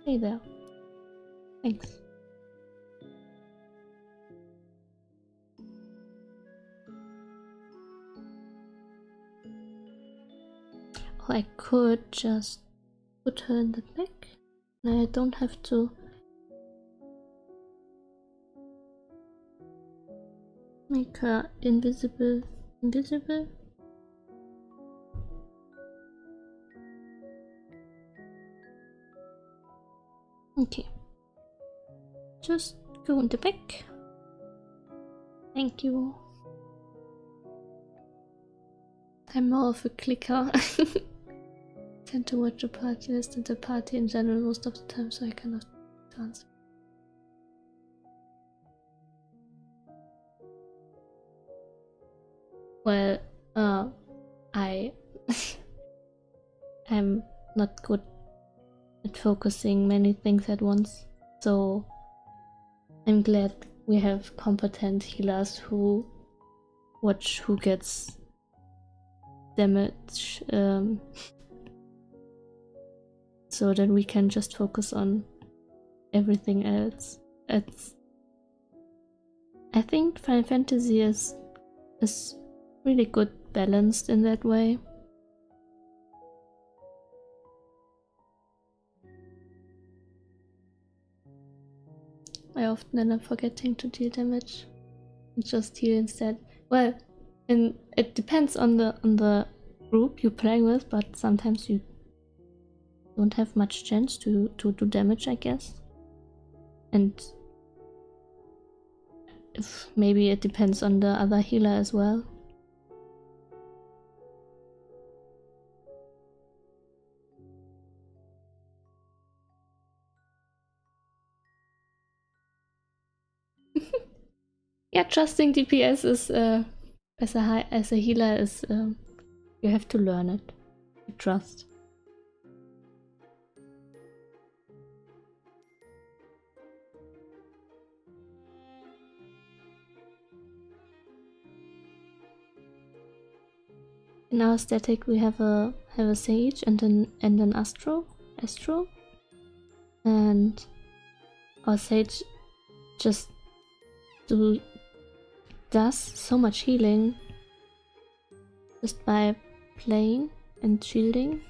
Hey there. Thanks. Or I could just put her in the back. I don't have to make her invisible. Okay. Just go in the back. Thank you. I'm more of a clicker. Tend to watch the party list and the party in general most of the time, so I cannot dance. Well, I'm not good at focusing many things at once, so I'm glad we have competent healers who watch who gets damage, so that we can just focus on everything else. I think Final Fantasy is really good balanced in that way. often and I'm forgetting to deal damage. And just heal instead. Well, and it depends on the group you're playing with, but sometimes you don't have much chance to do damage, I guess. And if maybe it depends on the other healer as well. Yeah, trusting DPS is as a healer is you have to learn it. You trust. In our static we have a sage and an astro, and our sage just does so much healing just by playing and shielding,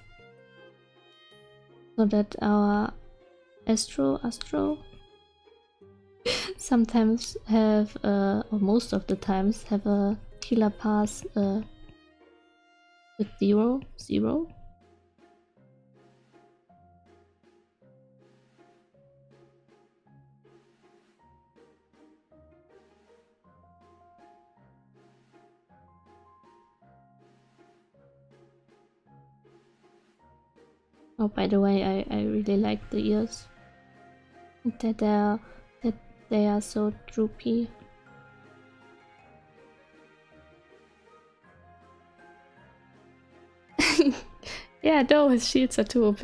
so that our astro sometimes have or most of the times have a healer pass with 0. Oh, by the way, I really like the ears. That they are so droopy. Yeah, no, his shields are too OP.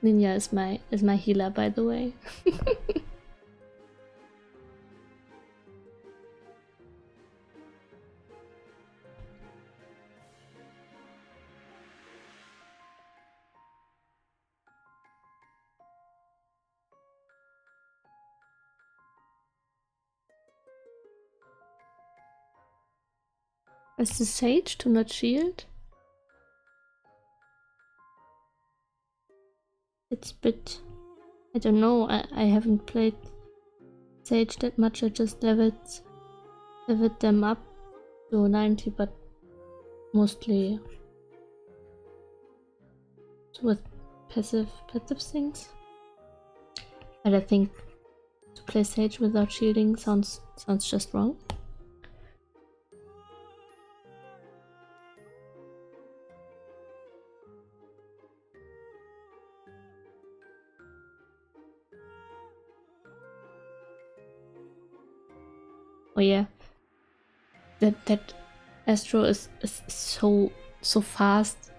Ninja is my healer, by the way. Is the sage to not shield? It's a bit... I don't know, I haven't played sage that much, I just leveled them up to 90, but mostly with passive things. But I think to play sage without shielding sounds just wrong. Oh yeah, that Astro is so fast.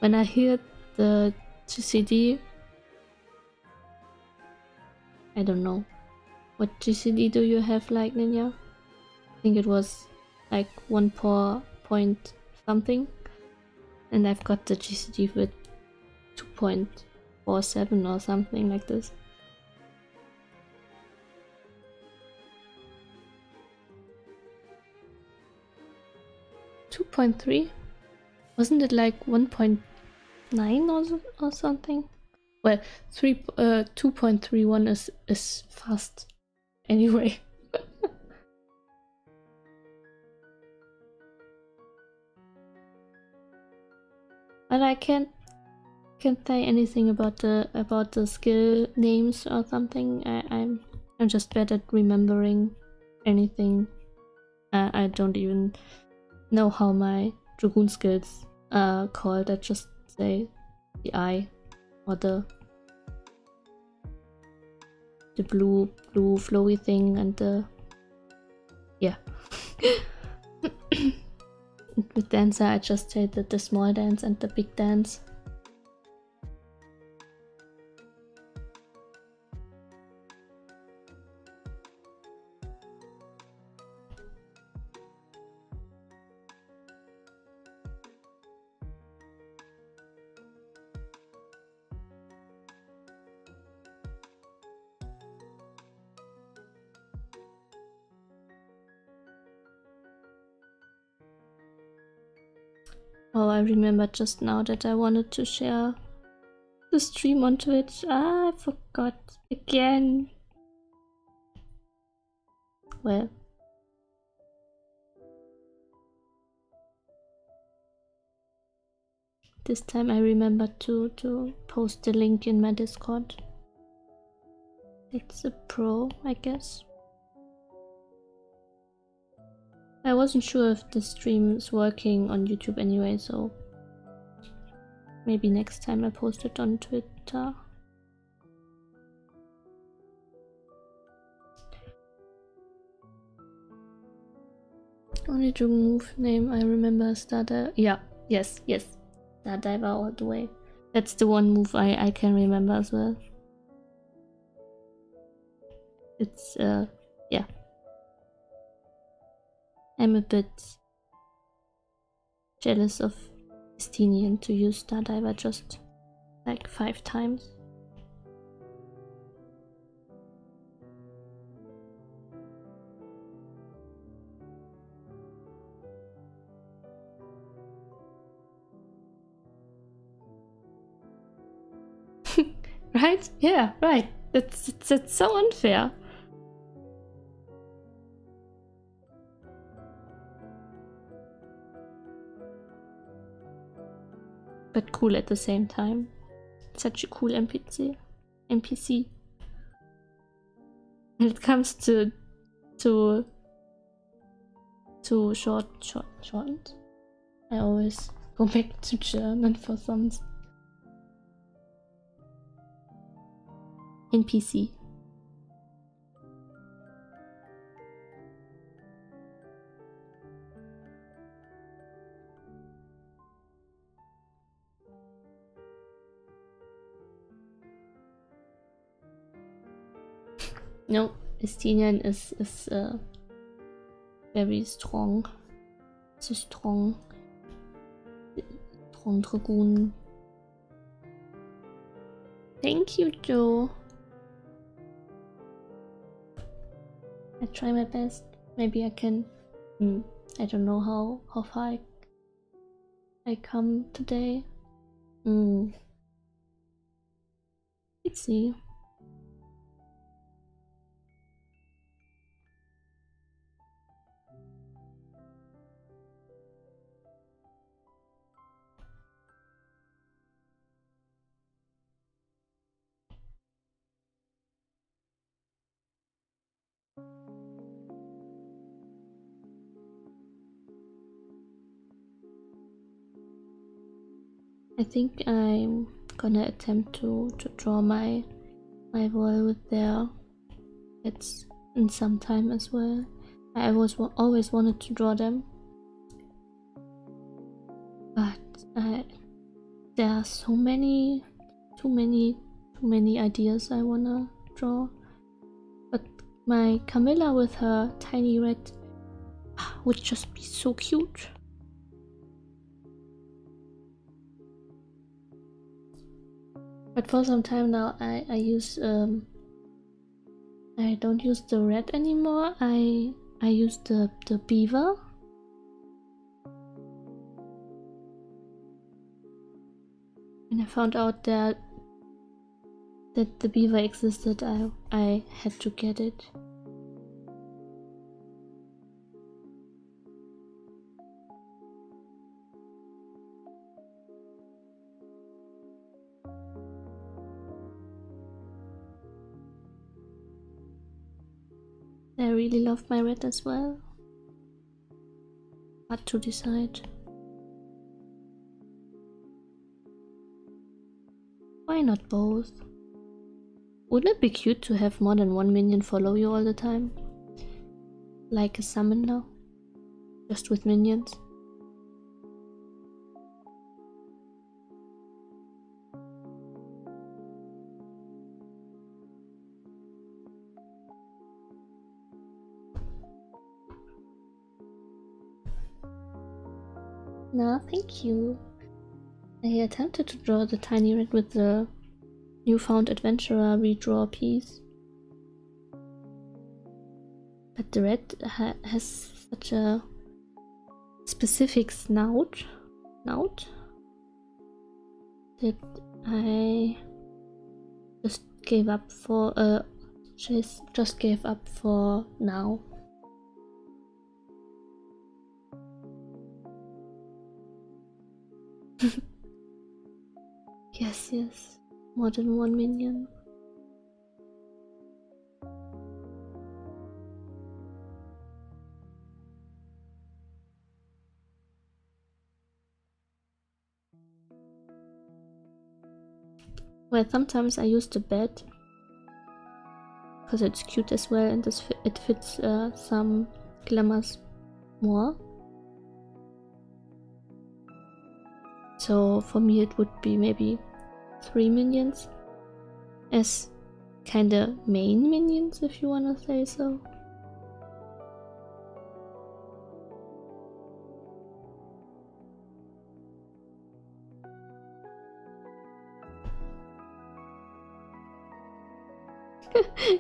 When I hear the GCD, I don't know. What GCD do you have, like, Ninja? I think it was like 1 point something, and I've got the GCD with 2.47 or something like this. .3? Wasn't it like 1.9 or something? Well, 2.31 is fast anyway. But I can't say anything about the skill names or something. I'm just bad at remembering anything. I don't even know how my Dragoon skills are called. I just say the eye or the blue flowy thing and the with dancer I just say the small dance and the big dance. Oh, I remember just now that I wanted to share the stream on Twitch. Ah, I forgot again. Well. This time I remember to post the link in my Discord. It's a pro, I guess. I wasn't sure if the stream is working on YouTube anyway, so maybe next time I post it on Twitter. Only to move name I remember Stardiver. Yeah, yes. Stardiver all the way. That's the one move I can remember as well. It's yeah. I'm a bit jealous of Estinian to use Stardiver just like 5 times. Right? Yeah, right. That's so unfair. But cool at the same time. Such a cool NPC. When it comes to shortened, I always go back to German for some NPC. No, Estinian is very strong. It's a strong dragoon. Thank you, Joe. I try my best. Maybe I can. I don't know how far I come today. Let's see. I think I'm gonna attempt to draw my wall with their heads in some time as well. I always wanted to draw them, but there are so many, too many ideas I wanna draw. But my Camilla with her tiny red would just be so cute. But for some time now, I use I don't use the red anymore. I use the beaver. When I found out that the beaver existed, I had to get it. I really love my red as well. Hard to decide. Why not both? Wouldn't it be cute to have more than 1 minion follow you all the time? Like a summoner, just with minions. No, thank you. I attempted to draw the tiny red with the newfound adventurer redraw piece, but the red has such a specific snout note that I just gave up for just gave up for now. Yes, more than 1 minion. Well, sometimes I use the bed because it's cute as well, and it fits some glamours more. So for me it would be maybe 3 minions as kinda main minions, if you wanna say so.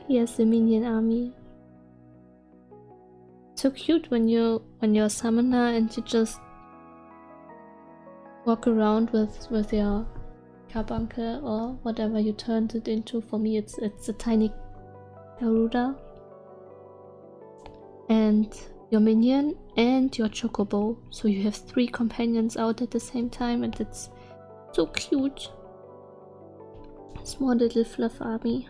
Yes, the minion army. So cute when you're a summoner and you just walk around with your carbuncle or whatever you turned it into. For me it's a tiny Garuda and your minion and your chocobo, so you have 3 companions out at the same time, and it's so cute. Small little fluff army.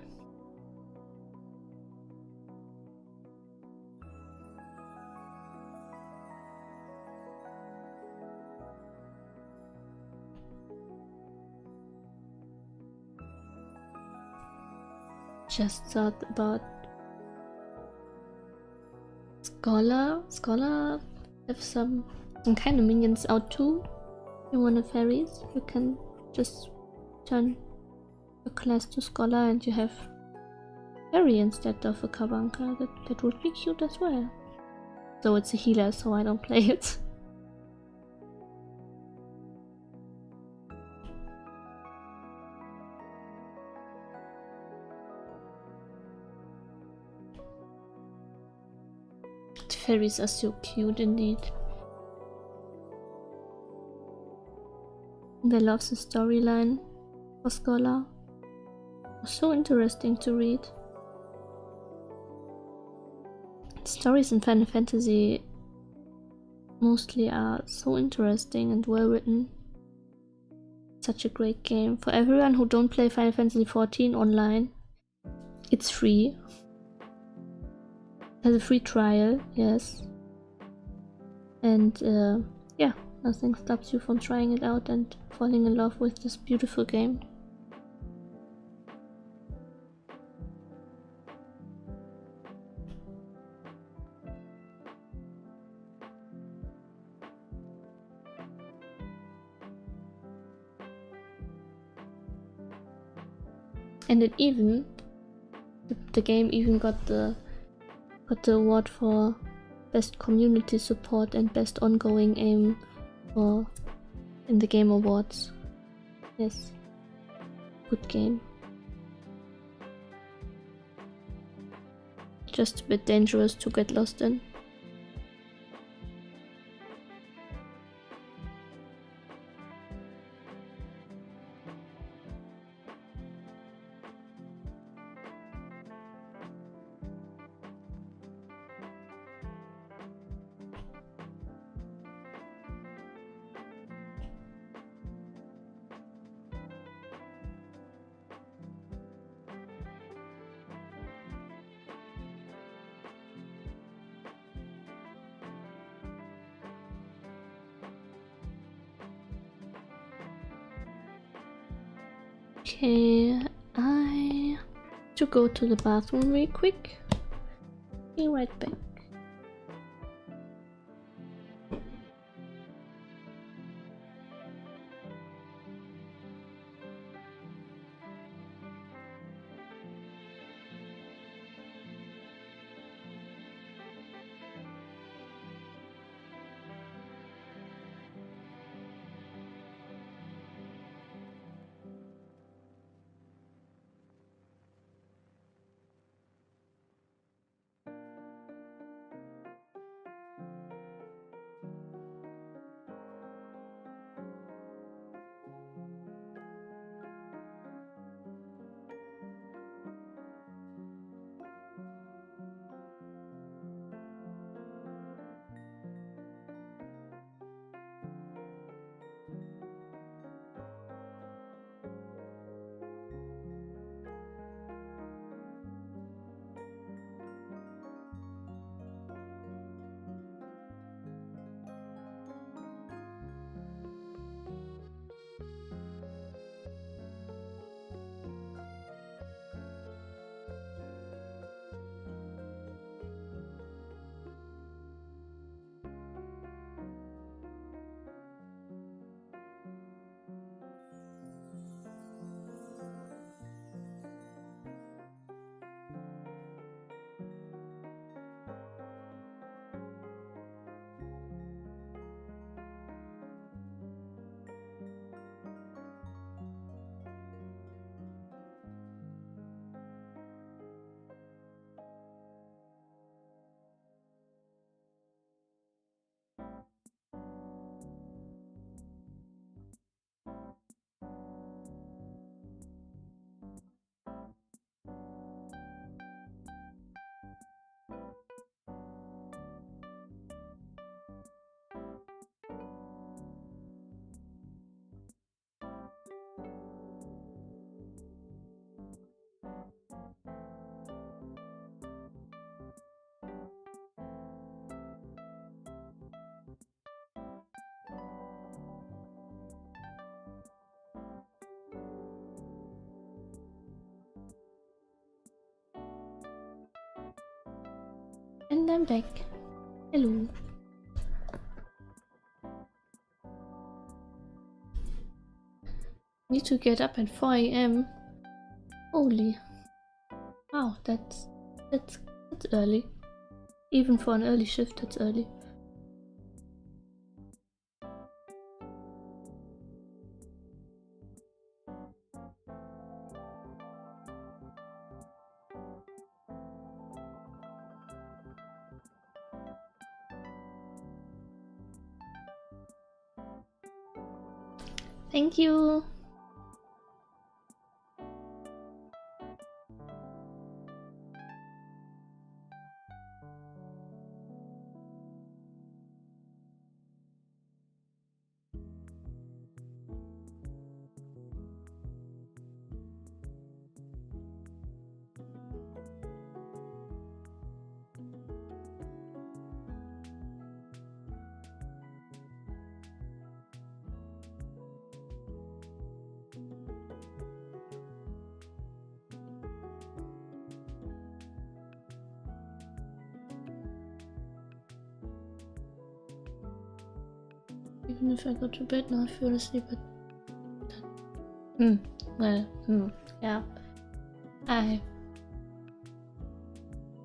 Just thought about Scholar have some kind of minions out too. If you want a fairies, you can just turn your class to Scholar and you have fairy instead of a carbuncle. That would be cute as well. So it's a healer, so I don't play it. Fairies are so cute indeed. And I love the storyline for Scholar. It was so interesting to read. Stories in Final Fantasy mostly are so interesting and well written. Such a great game. For everyone who don't play Final Fantasy XIV online, it's free. Has a free trial, yes. And yeah, nothing stops you from trying it out and falling in love with this beautiful game. And it even, the game even got the award for best community support and best ongoing aim in the Game Awards. Yes, good game. Just a bit dangerous to get lost in. Okay, I have to go to the bathroom real quick. Be right back. I'm back. Hello. Need to get up at 4 AM. Holy. Wow, that's early. Even for an early shift, that's early. Thank you. Even if I go to bed now, I feel asleep at yeah.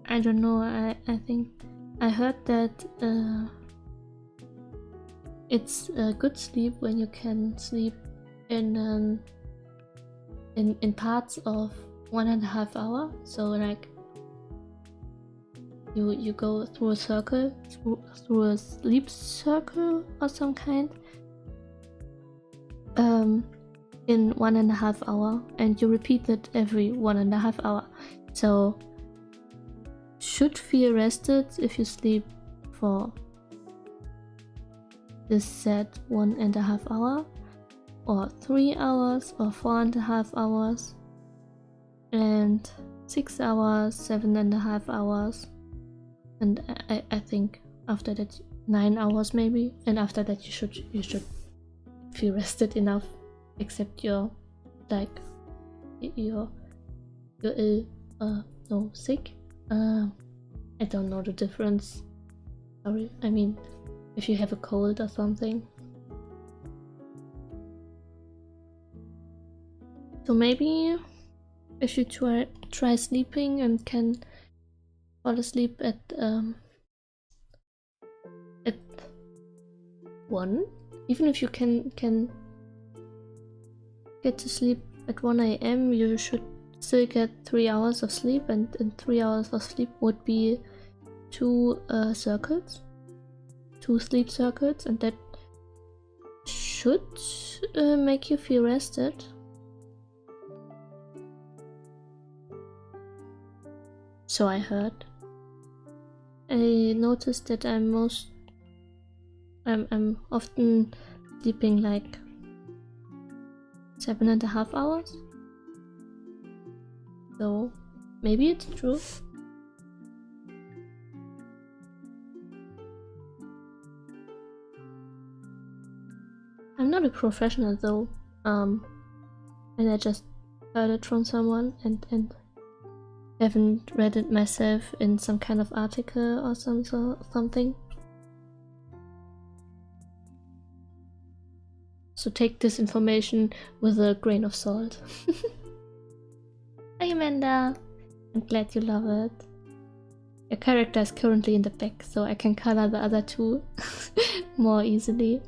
I don't know. I think I heard that it's a good sleep when you can sleep in parts of 1.5 hour. So like you go through a circle, through a sleep circle or some kind, in 1.5 hour, and you repeat it every 1.5 hour. So should feel rested if you sleep for this set 1.5 hour, or 3 hours, or 4.5 hours, and 6 hours, 7.5 hours. And I think after that 9 hours maybe, and after that you should feel rested enough, except you're like you're ill, no, sick. I don't know the difference. Sorry, I mean if you have a cold or something. So maybe if you try sleeping and can fall asleep at 1, even if you can get to sleep at 1 AM, you should still get 3 hours of sleep, and 3 hours of sleep would be 2 circles, 2 sleep circles, and that should make you feel rested. So I heard. I noticed that I'm often sleeping like 7.5 hours. So maybe it's true. I'm not a professional though, and I just heard it from someone and haven't read it myself in some kind of article or something. So take this information with a grain of salt. Hi Amanda! I'm glad you love it. Your character is currently in the back, so I can color the other two more easily.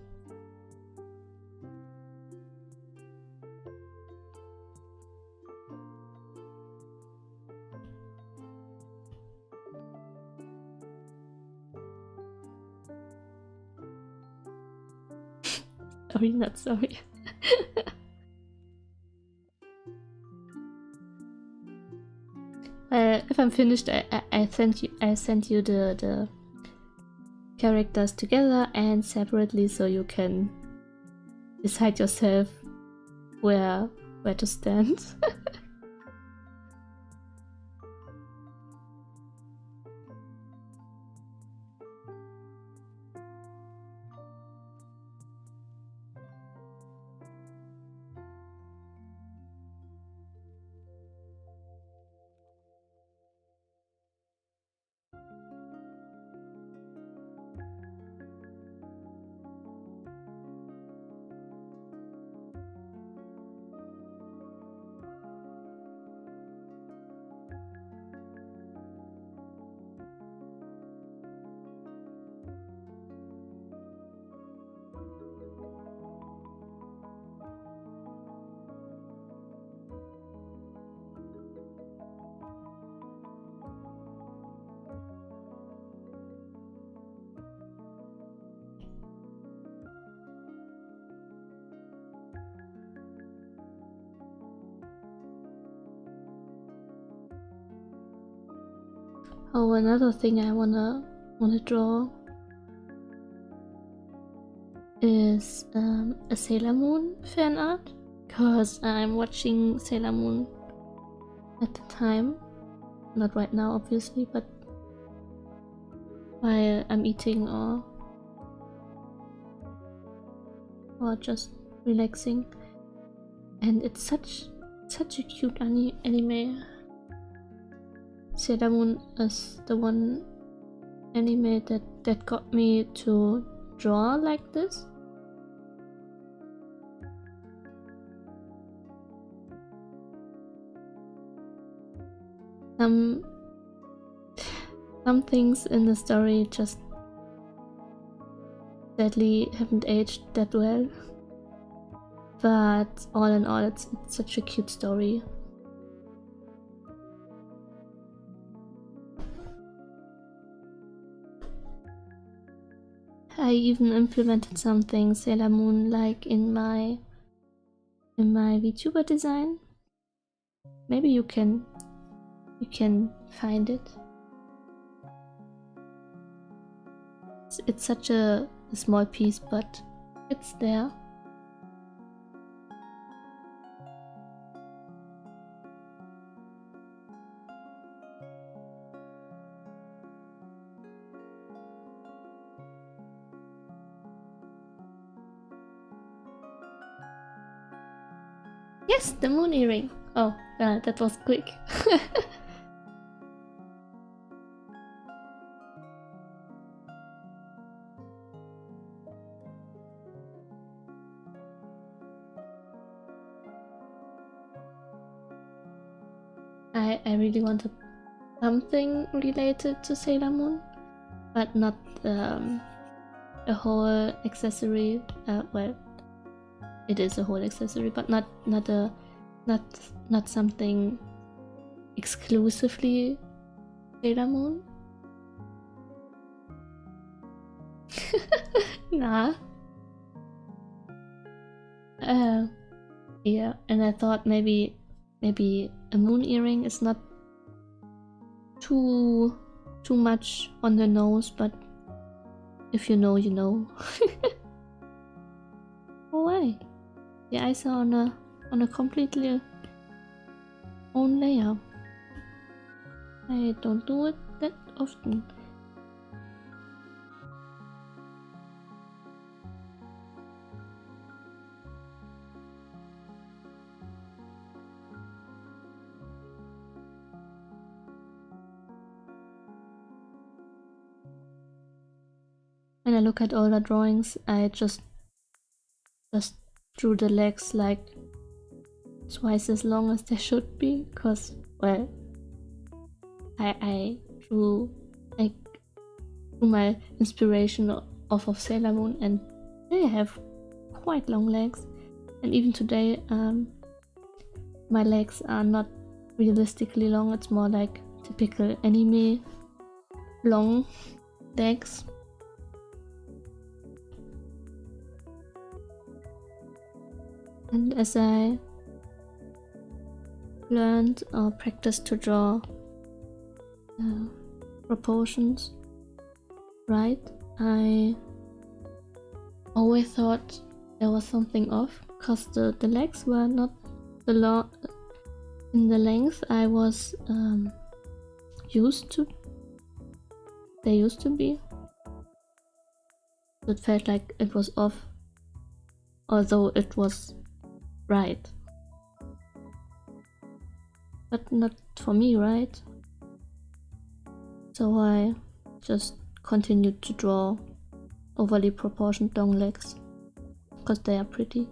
Sorry, not sorry. If I'm finished, I sent you the characters together and separately, so you can decide yourself where to stand. Oh, another thing I wanna draw is a Sailor Moon fan art, because I'm watching Sailor Moon at the time. Not right now, obviously, but while I'm eating or just relaxing. And it's such a cute anime. Sailor Moon is the one anime that got me to draw like this. Some things in the story just sadly haven't aged that well, but all in all, it's such a cute story. I even implemented something Sailor Moon like in my VTuber design. Maybe you can find it. It's such a small piece, but it's there. Yes, the moon earring. Oh, that was quick. I really wanted something related to Sailor Moon, but not a whole accessory. Well, it is a whole accessory, but not something exclusively Sailor Moon. Nah. Yeah, and I thought maybe a moon earring is not too much on the nose, but if you know, you know. Oh, why? The eyes are on a completely own layer. I don't do it that often. When I look at older drawings, I just drew the legs like twice as long as they should be, because, well, I drew my inspiration off of Sailor Moon, and they have quite long legs. And even today, my legs are not realistically long. It's more like typical anime long legs. And as I learned or practiced to draw proportions right, I always thought there was something off, because the legs were not in the length I was used to. They used to be. It felt like it was off, although it was right. But not for me, right? So I just continued to draw overly proportioned long legs, because they are pretty.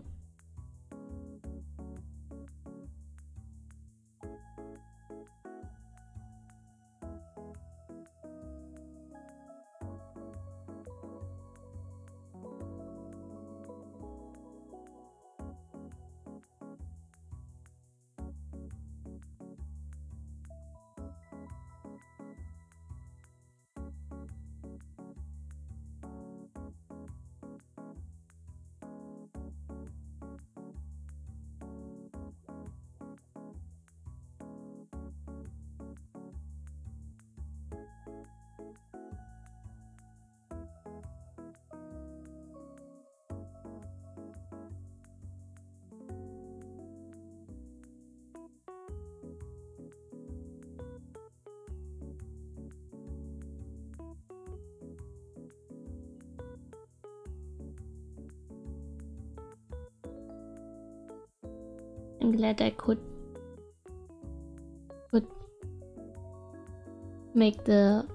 I'm glad I could make the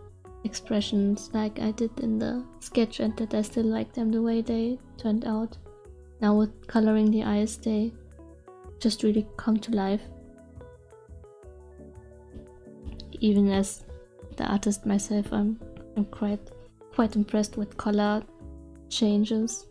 expressions like I did in the sketch, and that I still like them the way they turned out. Now with coloring the eyes, they just really come to life. Even as the artist myself, I'm quite impressed with color changes.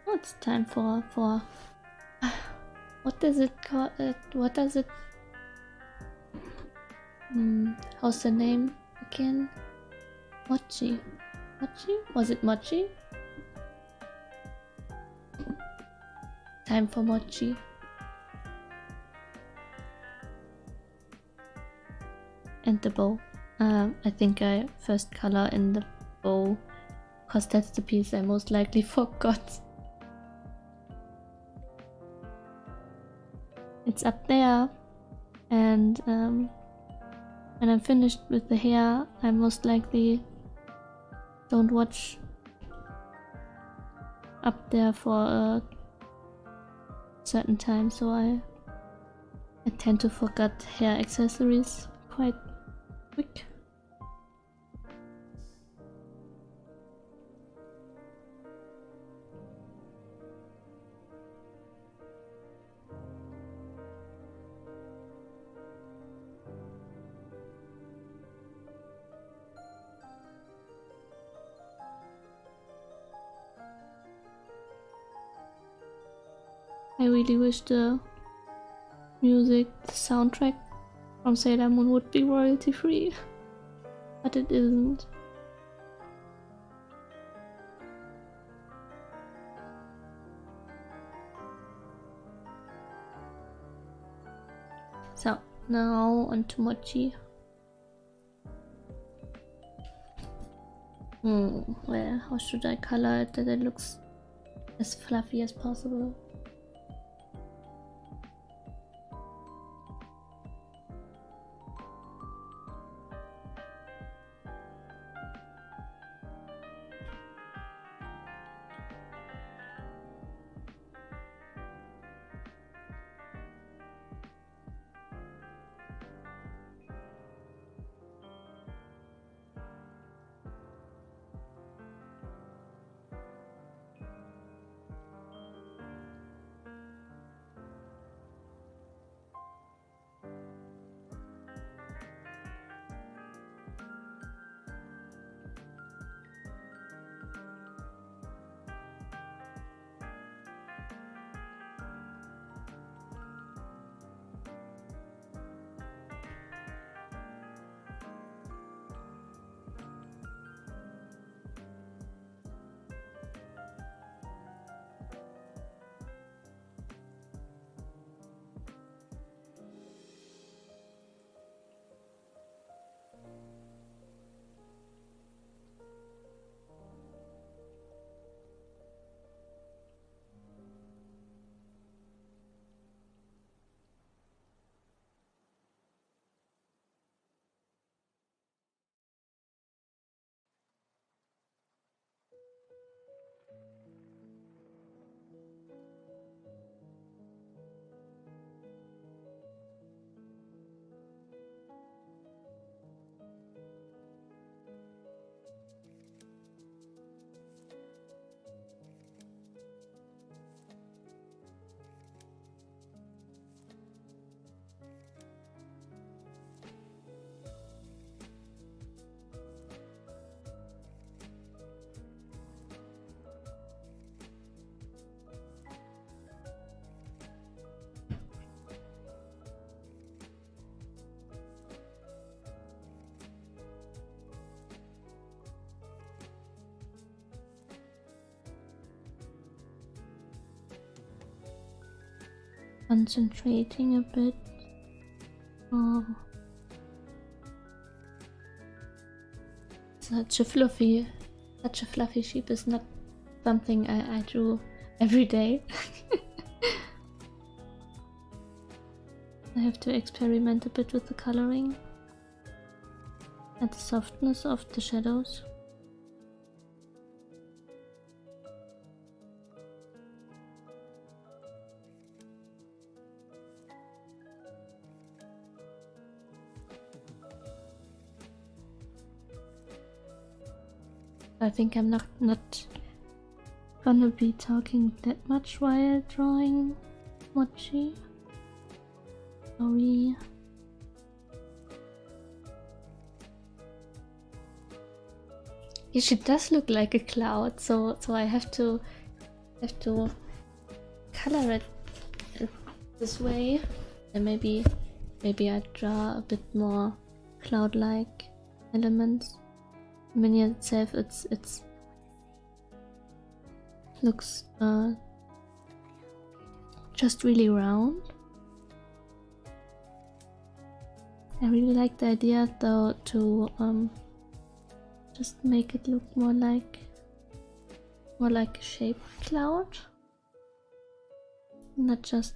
Oh, it's time for what does it call it? What does it? How's the name again? Mochi. Mochi? Was it mochi? Time for mochi. And the bow. I think I first color in the bow, because that's the piece I most likely forgot. It's up there, and when I'm finished with the hair, I most likely don't watch up there for a certain time, so I tend to forget hair accessories quite quick. I really wish the music, the soundtrack from Sailor Moon would be royalty free, but it isn't. So now onto mochi. Well, how should I color it that it looks as fluffy as possible? Concentrating a bit. Oh, such a fluffy Such a fluffy sheep is not something I drew every day. I have to experiment a bit with the coloring and the softness of the shadows. I think I'm not gonna be talking that much while drawing Mochi. Sorry. Yeah, she does look like a cloud, so I have to color it this way, and maybe I draw a bit more cloud-like elements. The minion itself, it's looks just really round. I really like the idea though to just make it look more like a shaped cloud, not just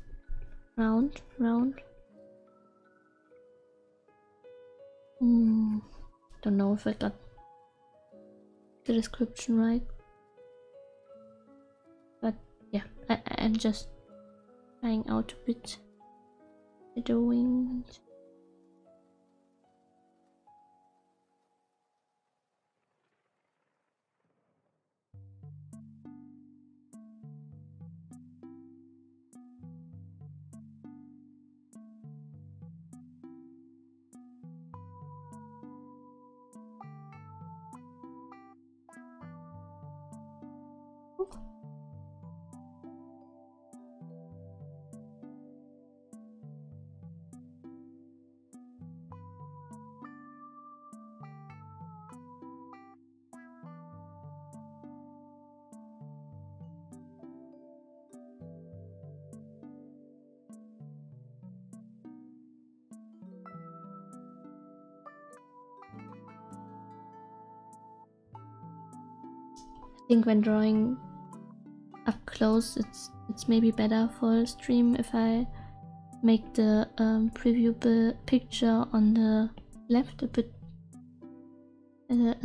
round. Don't know if I got the description right, but yeah, I'm just trying out a bit shadowing. I think when drawing up close, it's maybe better for stream if I make the preview picture on the left a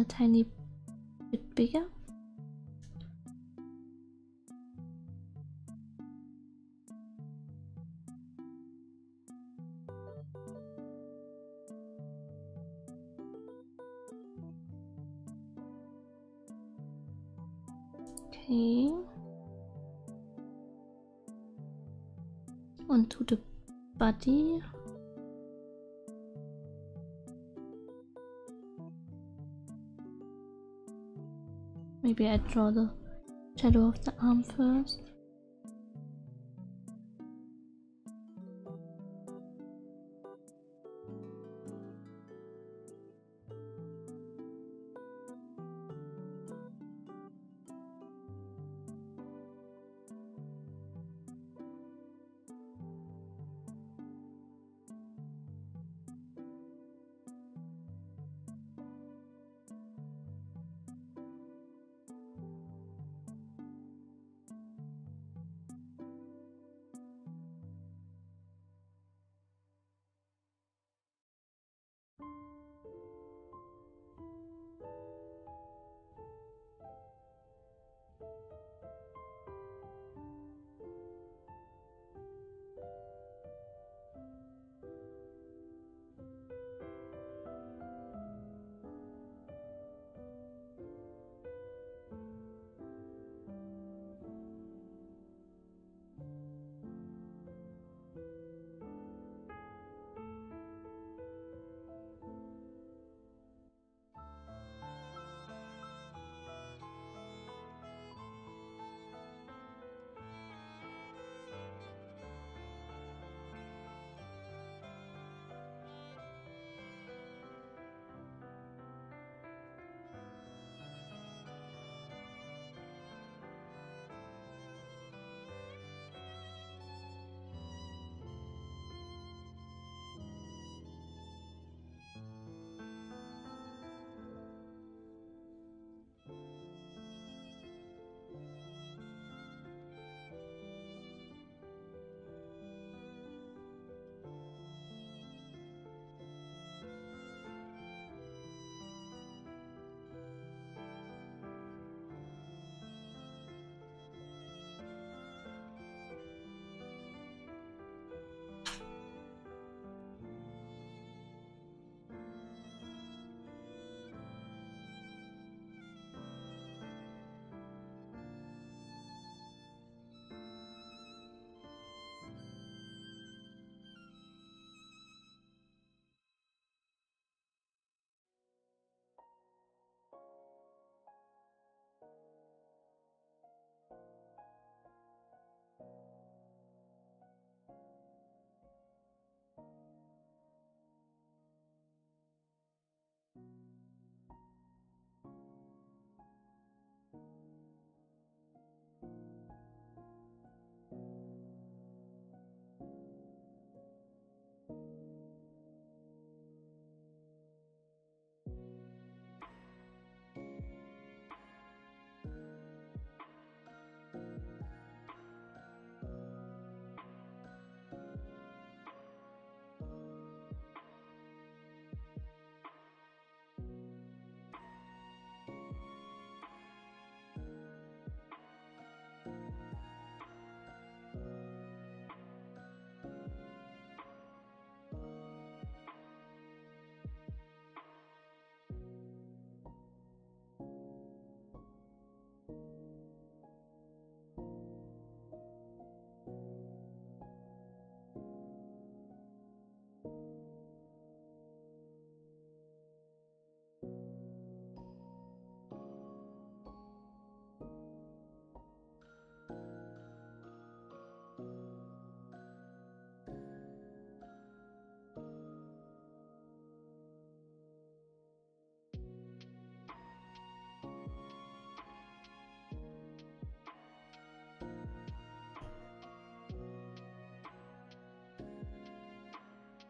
tiny bit bigger. Okay. Onto the body. Maybe I draw the shadow of the arm first.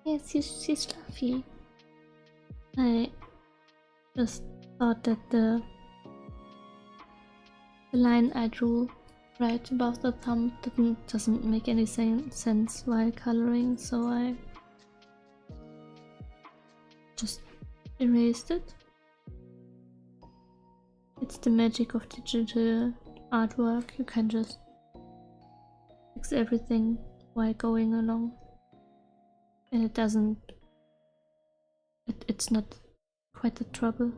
Yes, she's fluffy. I just thought that the line I drew right above the thumb doesn't make any sense while coloring, so I just erased it. It's the magic of digital artwork. You can just fix everything while going along, and it's not quite a trouble.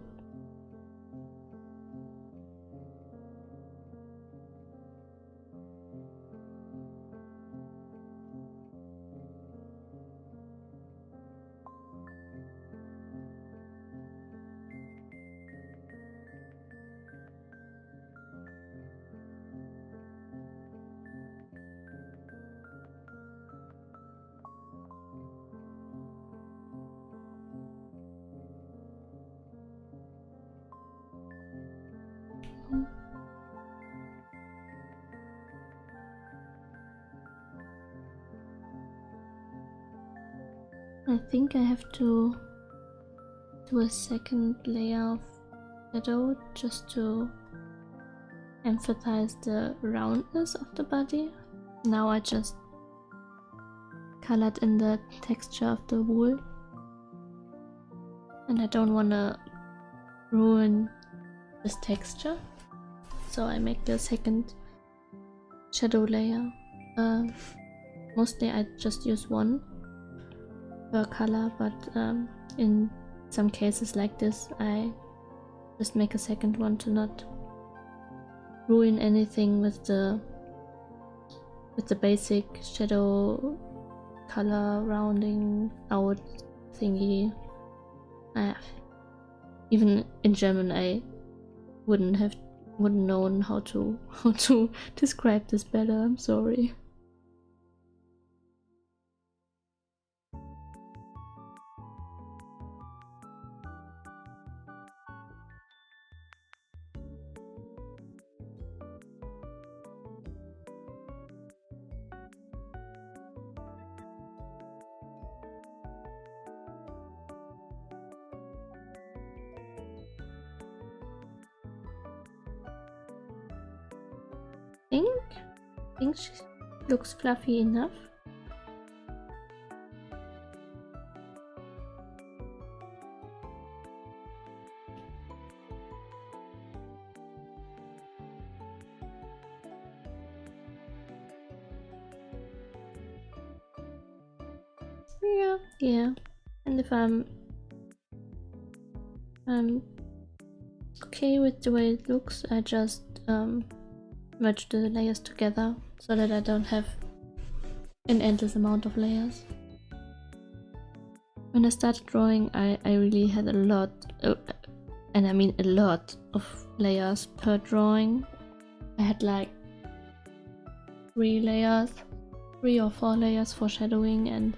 I think I have to do a second layer of shadow just to emphasize the roundness of the body. Now I just colored in the texture of the wool, and I don't want to ruin this texture, so I make the second shadow layer. Mostly I just use one per color, but in some cases like this I just make a second one to not ruin anything with the basic shadow color rounding out thingy. Even in German I wouldn't known how to describe this better. I'm sorry. I think she looks fluffy enough. Yeah. And if I'm okay with the way it looks, I just merge the layers together so that I don't have an endless amount of layers. When I started drawing, I really had a lot, and I mean a lot of layers per drawing. I had like 3 or 4 layers for shadowing, and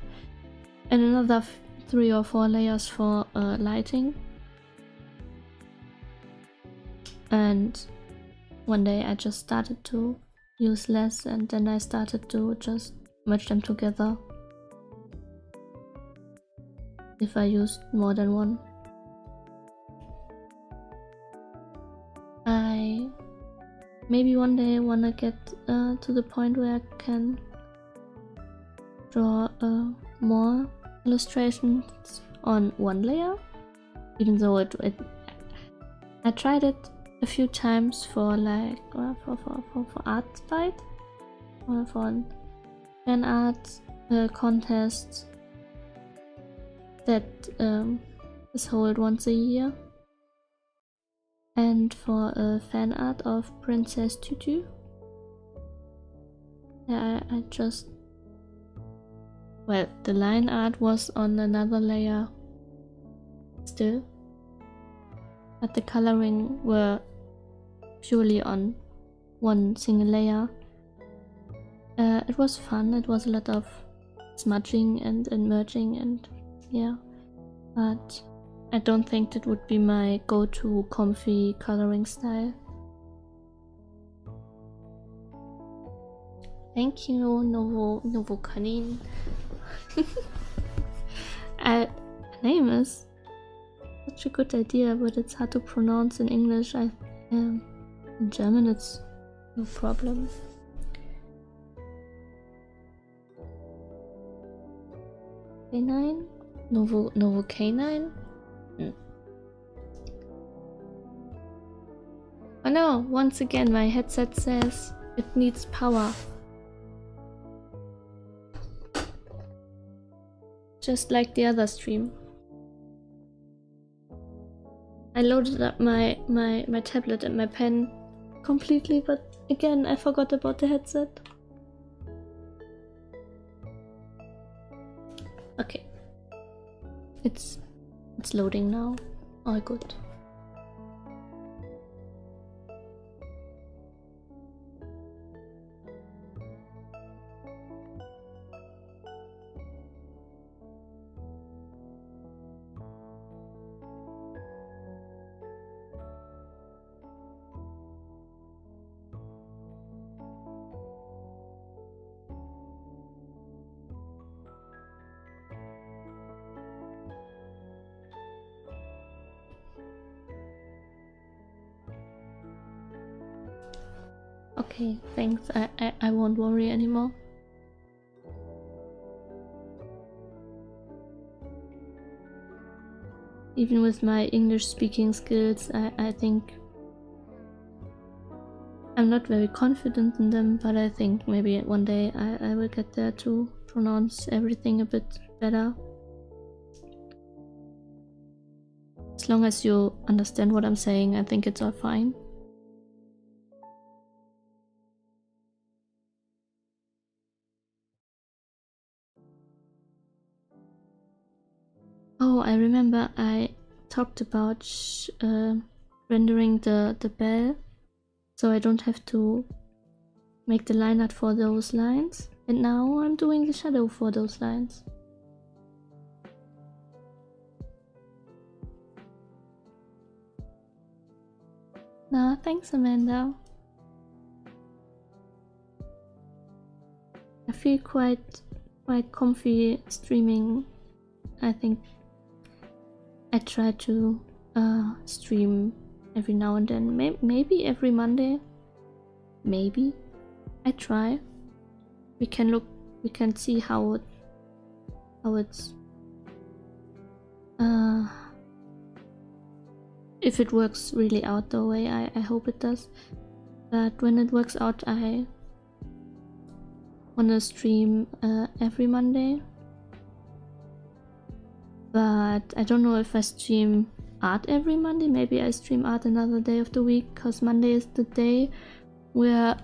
another 3 or 4 layers for lighting. And one day I just started to use less, and then I started to just merge them together if I used more than one. I maybe one day wanna get to the point where I can draw more illustrations on one layer, even though I tried it a few times for like for art site or for fan art contest that is held once a year, and for a fan art of Princess Tutu. Yeah, I just, well, the line art was on another layer still, but the coloring were purely on one single layer. It was fun. It was a lot of smudging and merging, and yeah, but I don't think that would be my go-to comfy coloring style. Thank you, Novo Kanin. Name is such a good idea, but it's hard to pronounce in English. In German it's no problem. Canine? Novo Canine? Oh no, once again my headset says it needs power. Just like the other stream. I loaded up my tablet and my pen completely, but again I forgot about the headset. Okay. It's loading now. All good. Okay, thanks. I won't worry anymore. Even with my English speaking skills, I think I'm not very confident in them, but I think maybe one day I will get there to pronounce everything a bit better. As long as you understand what I'm saying, I think it's all fine. Oh, I remember I talked about rendering the bell, so I don't have to make the line art for those lines. And now I'm doing the shadow for those lines. Nah, thanks Amanda. I feel quite comfy streaming. I think I try to stream every now and then, maybe every Monday. Maybe I try. We can see how it's if it works really out the way I hope it does. But when it works out, I wanna stream every Monday. But I don't know if I stream art every Monday. Maybe I stream art another day of the week, because Monday is the day where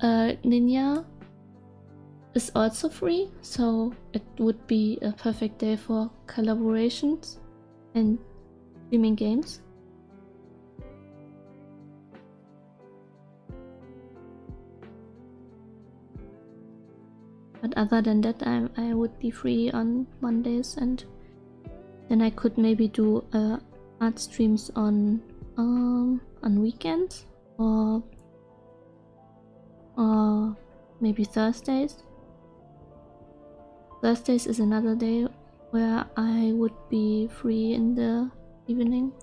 Ninja is also free, so it would be a perfect day for collaborations and streaming games. But other than that, I would be free on Mondays, and then I could maybe do art streams on weekends or maybe Thursdays. Thursdays is another day where I would be free in the evening.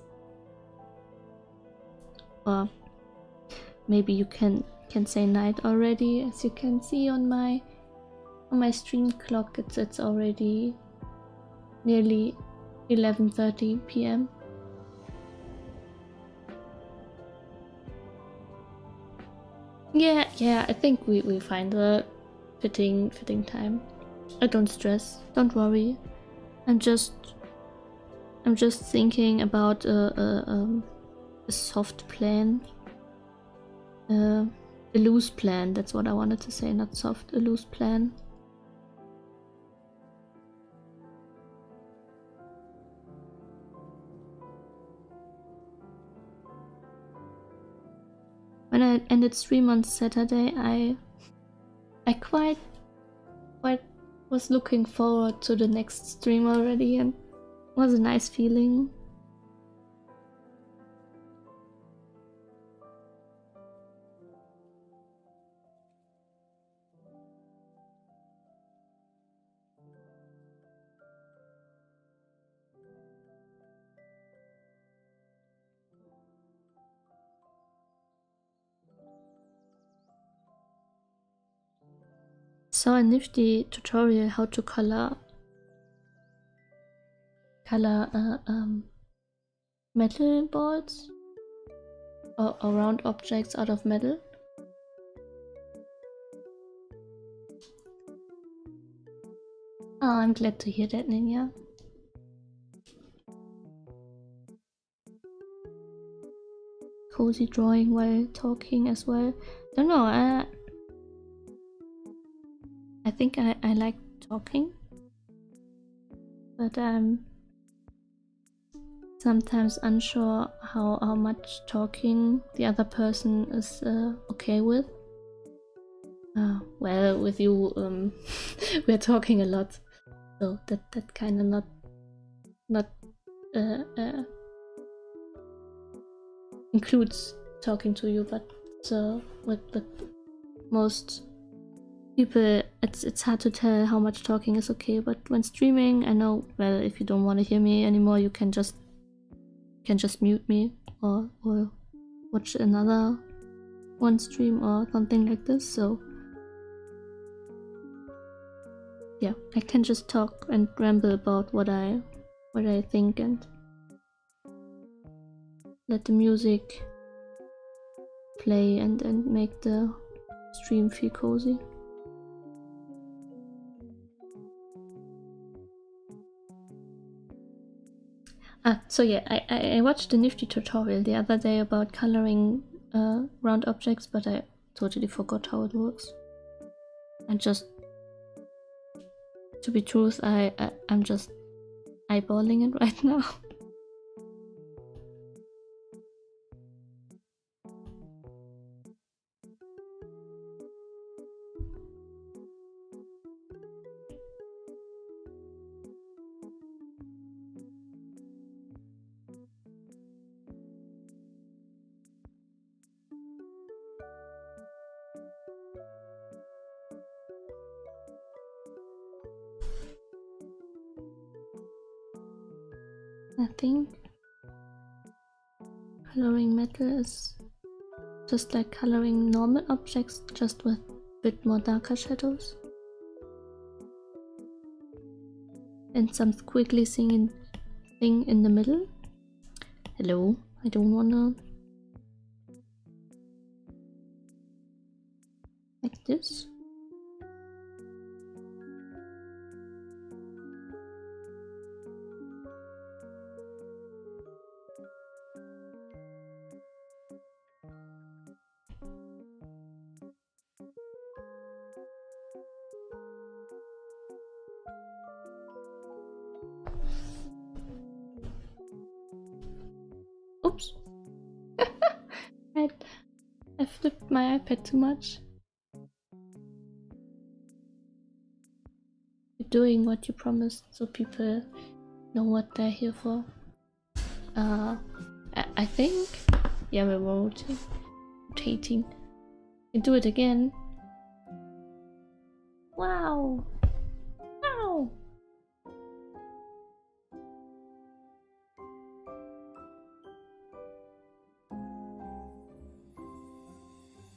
Or maybe you can say night already. As you can see on my stream clock, it's already nearly 11:30 p.m. Yeah, I think we find a fitting time. Don't stress, don't worry. I'm just thinking about a soft plan. A loose plan, that's what I wanted to say, not soft, a loose plan. When I ended stream on Saturday, I quite was looking forward to the next stream already, and it was a nice feeling. saw a nifty tutorial how to color metal balls or round objects out of metal. Oh, I'm glad to hear that, Ninja. Cozy drawing while talking as well. Don't know, I think I like talking, but I'm sometimes unsure how much talking the other person is okay with. Well, with you, we're talking a lot, so that kind of not includes talking to you, but with most people, it's hard to tell how much talking is okay. But when streaming, I know, well, if you don't want to hear me anymore, you can just mute me or watch another one stream or something like this. So yeah, I can just talk and ramble about what I think and let the music play and make the stream feel cozy. So yeah, I watched a nifty tutorial the other day about coloring round objects, but I totally forgot how it works. And just to be truth, I'm just eyeballing it right now. I think coloring metal is just like coloring normal objects, just with a bit more darker shadows. And some squiggly thing in the middle. Hello, I don't wanna... like this. Oops. I flipped my iPad too much. You're doing what you promised, so people know what they're here for. I think... yeah, we're rotating. You do it again. Wow! Wow!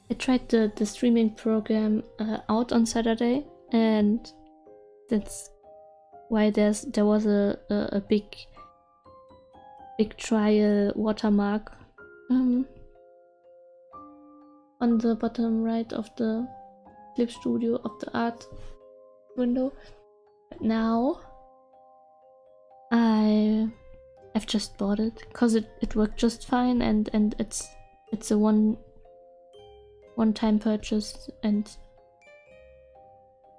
I tried the streaming program out on Saturday, and that's why there was a big trial watermark on the bottom right of the Clip Studio of the art window. But now I've just bought it because it worked just fine, and it's a one-time purchase and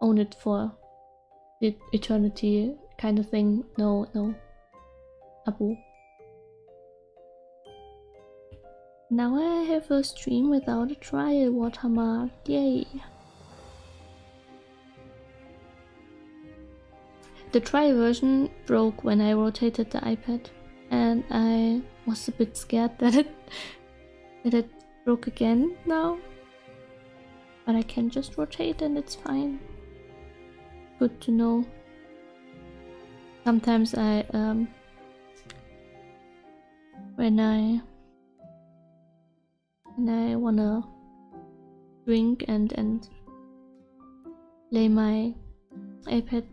own it for the eternity kind of thing. No abo. Now I have a stream without a trial watermark. Yay! The trial version broke when I rotated the iPad, and I was a bit scared that it broke again now. But I can just rotate and it's fine. Good to know. Sometimes when I wanna drink and lay my iPad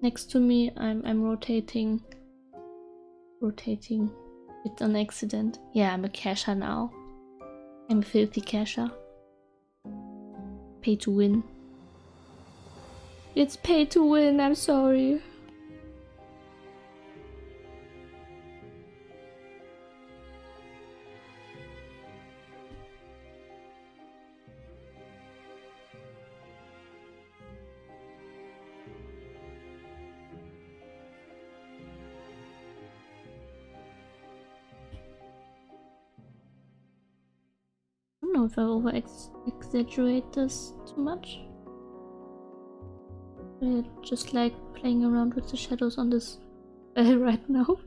next to me. I'm rotating it on accident. Yeah, I'm a casher now. I'm a filthy casher. Pay to win. It's pay to win, I'm sorry. I don't know if I over-exaggerate this too much. I just like playing around with the shadows on this right now.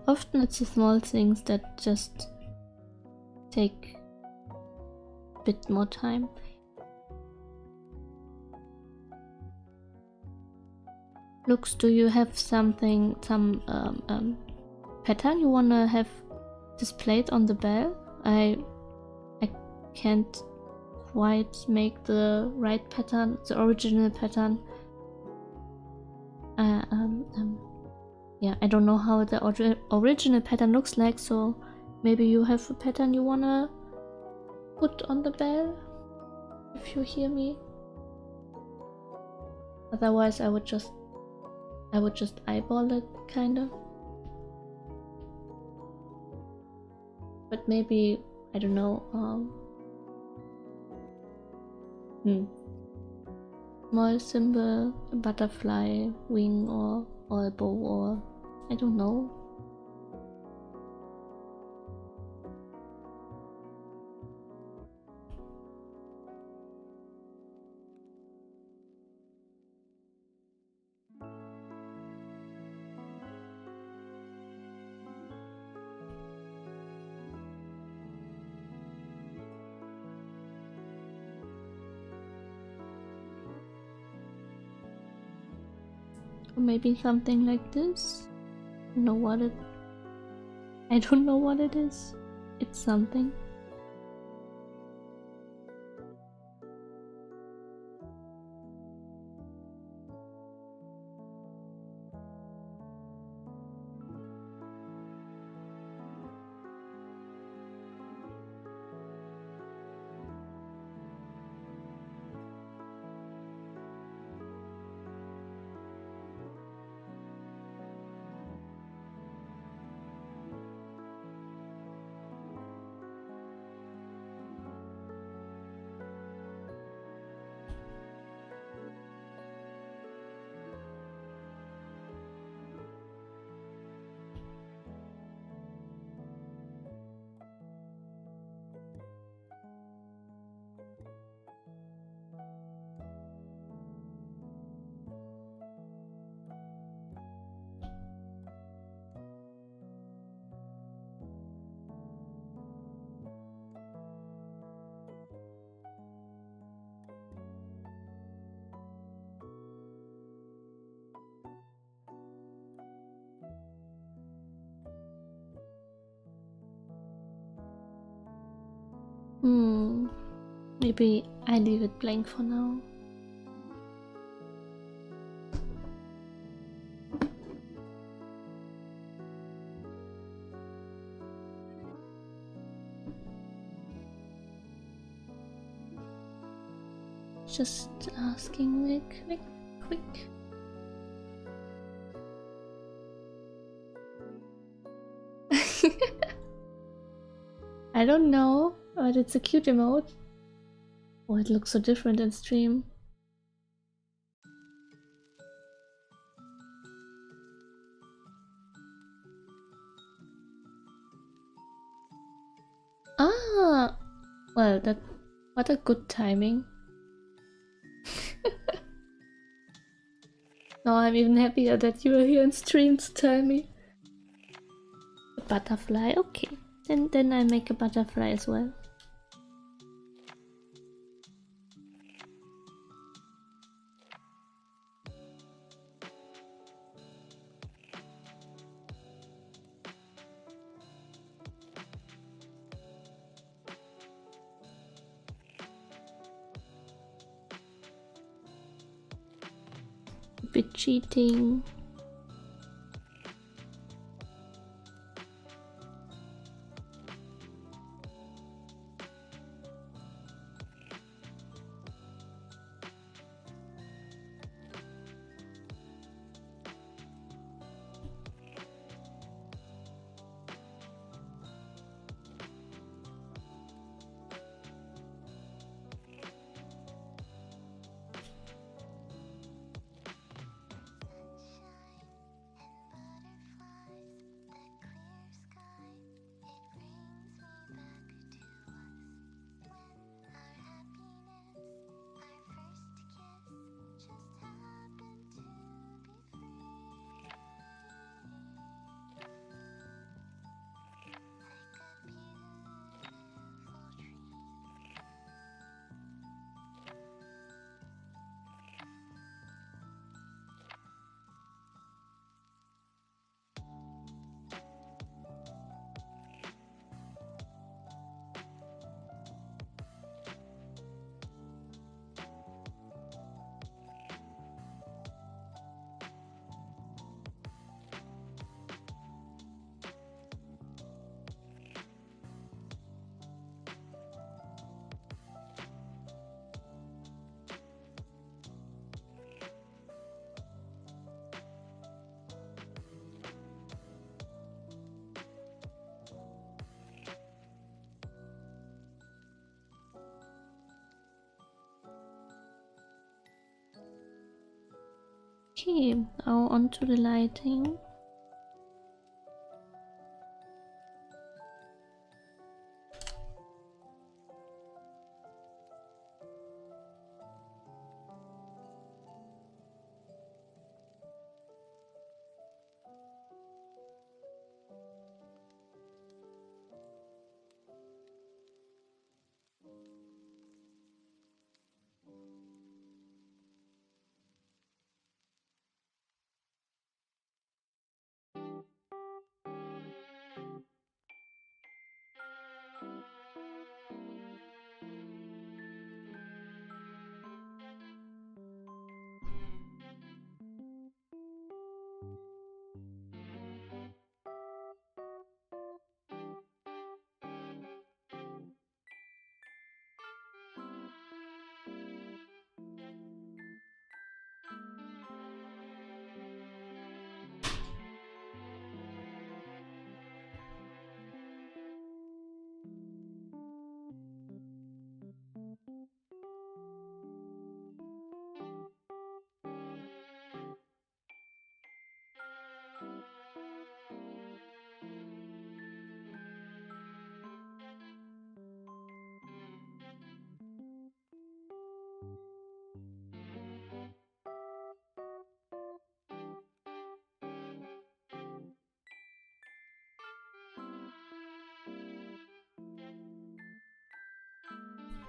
Often it's the small things that just take a bit more time. Lux, do you have some pattern you wanna have displayed on the bell? I can't quite make the right pattern, the original pattern. Yeah, I don't know how the original pattern looks like, so maybe you have a pattern you wanna put on the bell, if you hear me. Otherwise, I would just eyeball it, kinda. But maybe, I don't know, small symbol, a butterfly wing, or a bow, or I don't know. Or maybe something like this. I don't know what it is. It's something. Maybe I leave it blank for now. Just asking real quick. I don't know, but it's a cute emote. Oh, it looks so different in stream. Ah, well, what a good timing. Now I'm even happier that you are here on stream to tell me. butterfly. Okay, then I make a butterfly as well. Bit cheating. Okay, now on to the lighting.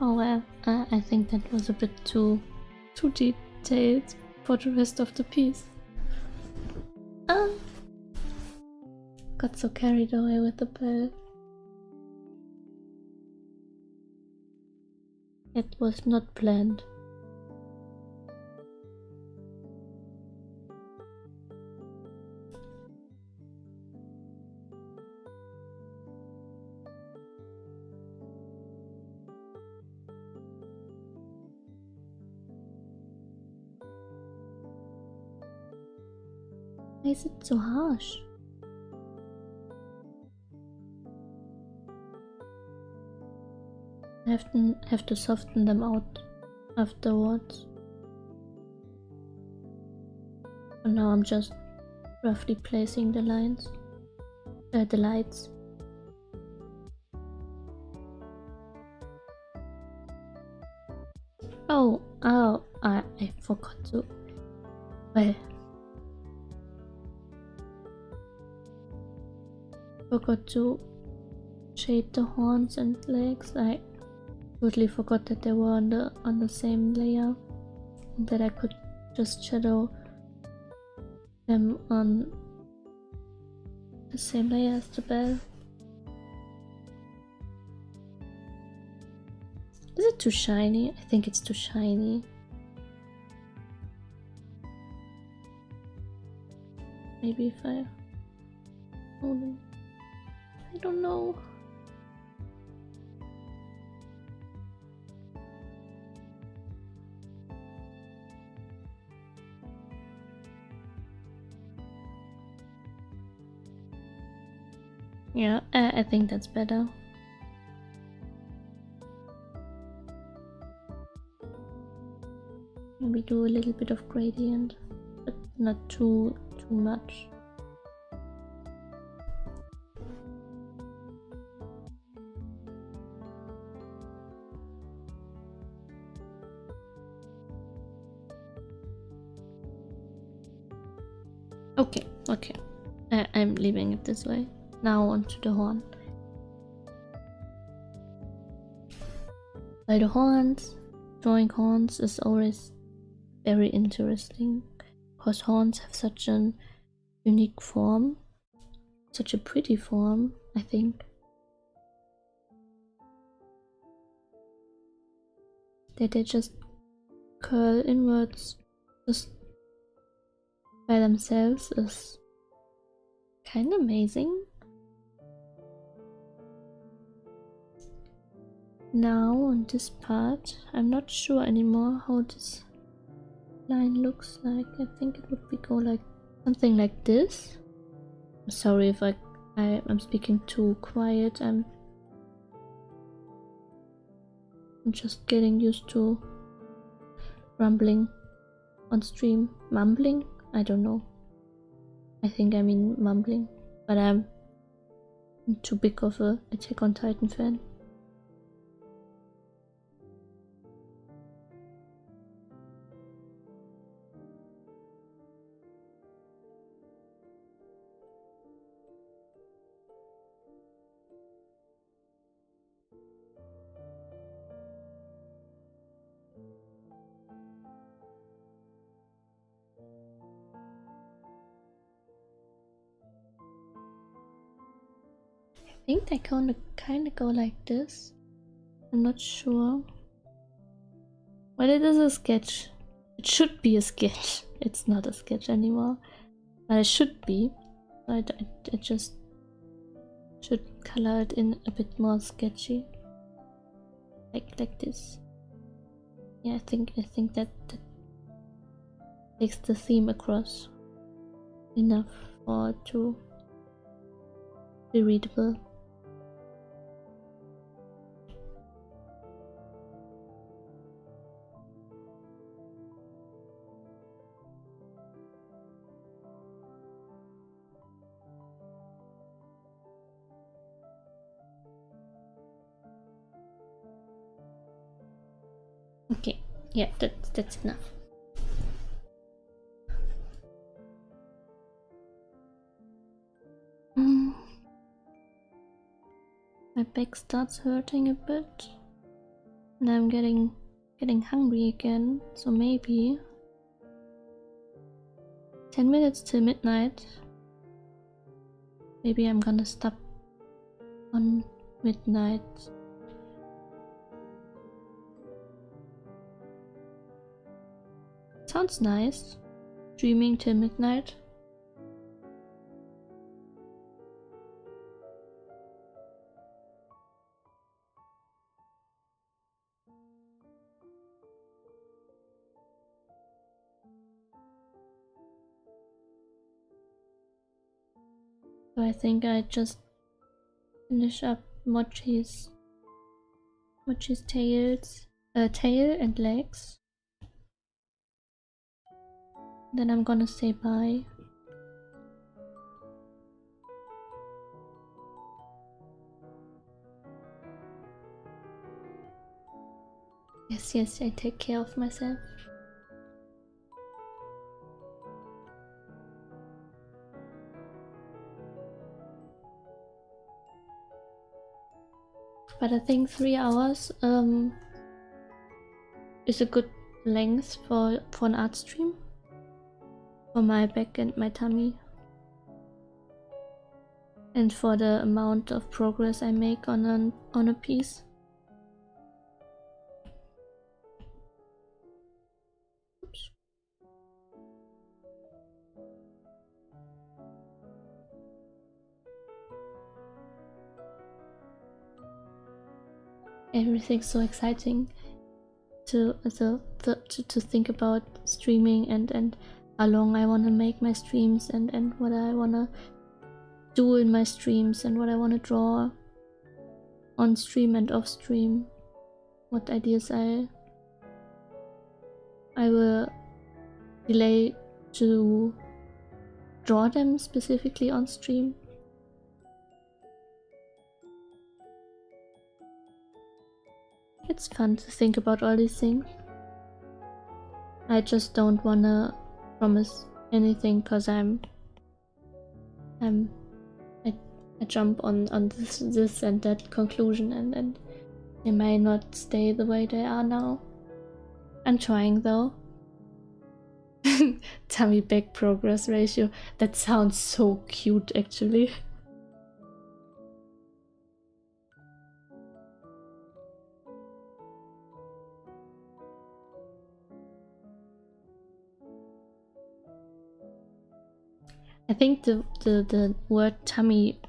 Oh well, I think that was a bit too detailed for the rest of the piece. Got so carried away with the bell. It was not planned. Why is it so harsh? I have to soften them out afterwards. For now I'm just roughly placing the lines, the lights. Oh, I forgot to. Well, forgot to shade the horns and legs. I totally forgot that they were on the same layer, and that I could just shadow them on the same layer as the bell. Is it too shiny? I think it's too shiny. Maybe if I hold them. I don't know. Yeah, I think that's better. Maybe do a little bit of gradient, but not too much. Okay. I'm leaving it this way. Now onto the horn. By the horns, drawing horns is always very interesting, because horns have such an unique form, such a pretty form, I think. That they just curl inwards just by themselves is kind of amazing. Now on this part, I'm not sure anymore how this line looks like. I think it would be go like something like this. I'm sorry if I'm speaking too quiet. I'm just getting used to rumbling on stream. Mumbling? I don't know. I think I mean mumbling, but I'm too big of a Attack on Titan fan. I think they kind of go like this. I'm not sure. Well, it is a sketch. It should be a sketch. It's not a sketch anymore, but it should be. I just should color it in a bit more sketchy, like this. Yeah, I think that takes the theme across enough for it to be readable. Okay, yeah, that's enough. My back starts hurting a bit, and I'm getting hungry again. So maybe 10 minutes till midnight. Maybe I'm gonna stop on midnight. Sounds nice. Streaming till midnight. So I think I just finish up Mochi's tail and legs. Then I'm gonna say bye. Yes, I take care of myself. But I think 3 hours is a good length for an art stream. For my back and my tummy. And for the amount of progress I make on a piece. Oops. Everything's so exciting to think about streaming and how long I want to make my streams and what I want to do in my streams and what I want to draw on stream and off stream, what ideas I will delay to draw them specifically on stream. It's fun to think about all these things. I just don't wanna promise anything because I jump on this and that conclusion and they may not stay the way they are now. I'm trying though. Tummy back progress ratio. That sounds so cute actually. I think the word tummy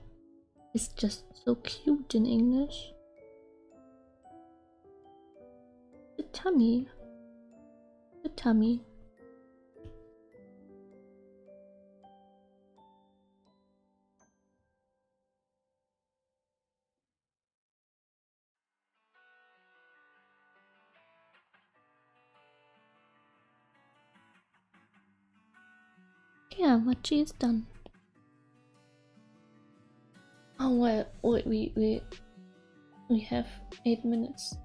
is just so cute in English. The tummy. The tummy. Yeah, Machi is done. Oh well, we have 8 minutes.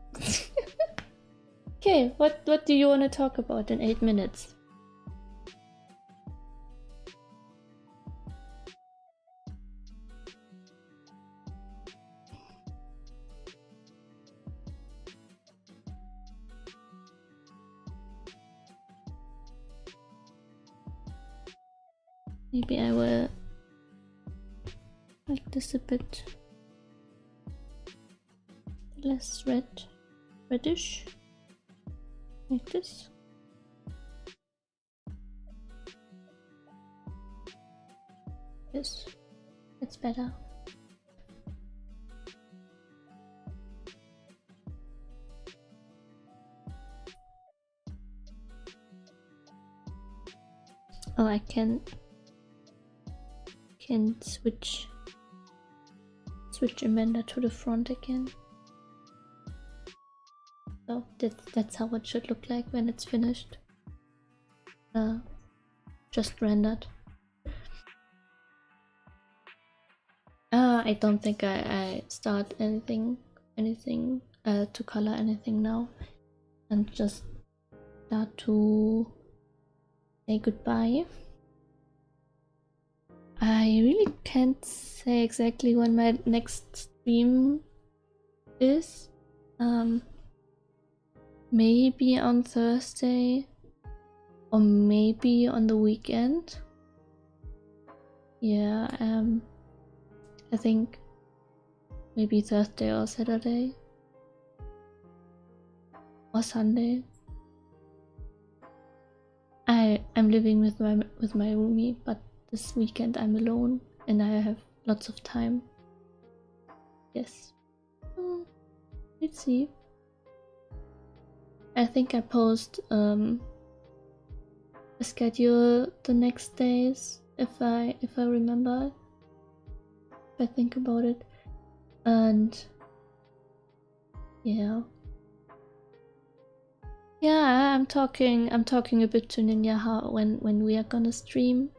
Okay, what do you want to talk about in 8 minutes? Maybe I will make this a bit less reddish, like this. Yes, it's better. Oh, I can switch Amanda to the front again. So that's how it should look like when it's finished. Just rendered. I don't think I start anything to color anything now, and just start to say goodbye. I really can't say exactly when my next stream is. Maybe on Thursday or maybe on the weekend. Yeah, I think maybe Thursday or Saturday or Sunday. I'm living with my roomie, but this weekend I'm alone and I have lots of time. Yes. Let's see. I think I post a schedule the next days if I remember, if I think about it, and yeah, I'm talking a bit to Ninja how when we are gonna stream.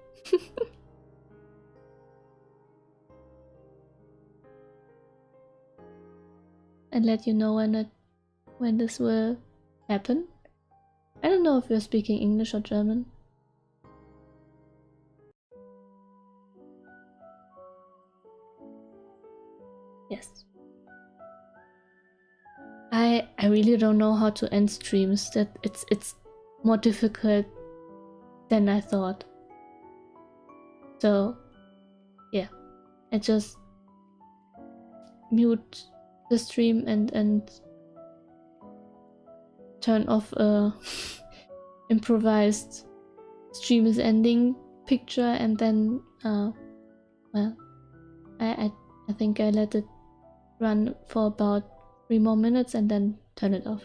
And let you know when this will happen. I don't know if we're speaking English or German. Yes. I really don't know how to end streams. That it's more difficult than I thought. So yeah, I just mute the stream and turn off a improvised stream is ending picture, and then well, I think I let it run for about 3 more minutes and then turn it off.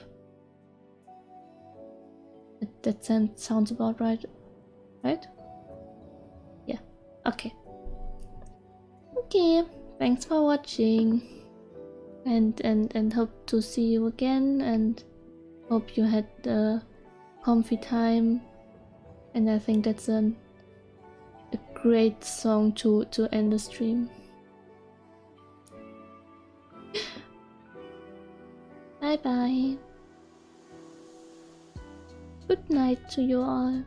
That sounds about right? Yeah, okay. Okay, thanks for watching, and hope to see you again, and hope you had a comfy time. And I think that's a great song to end the stream. Bye bye. Good night to you all.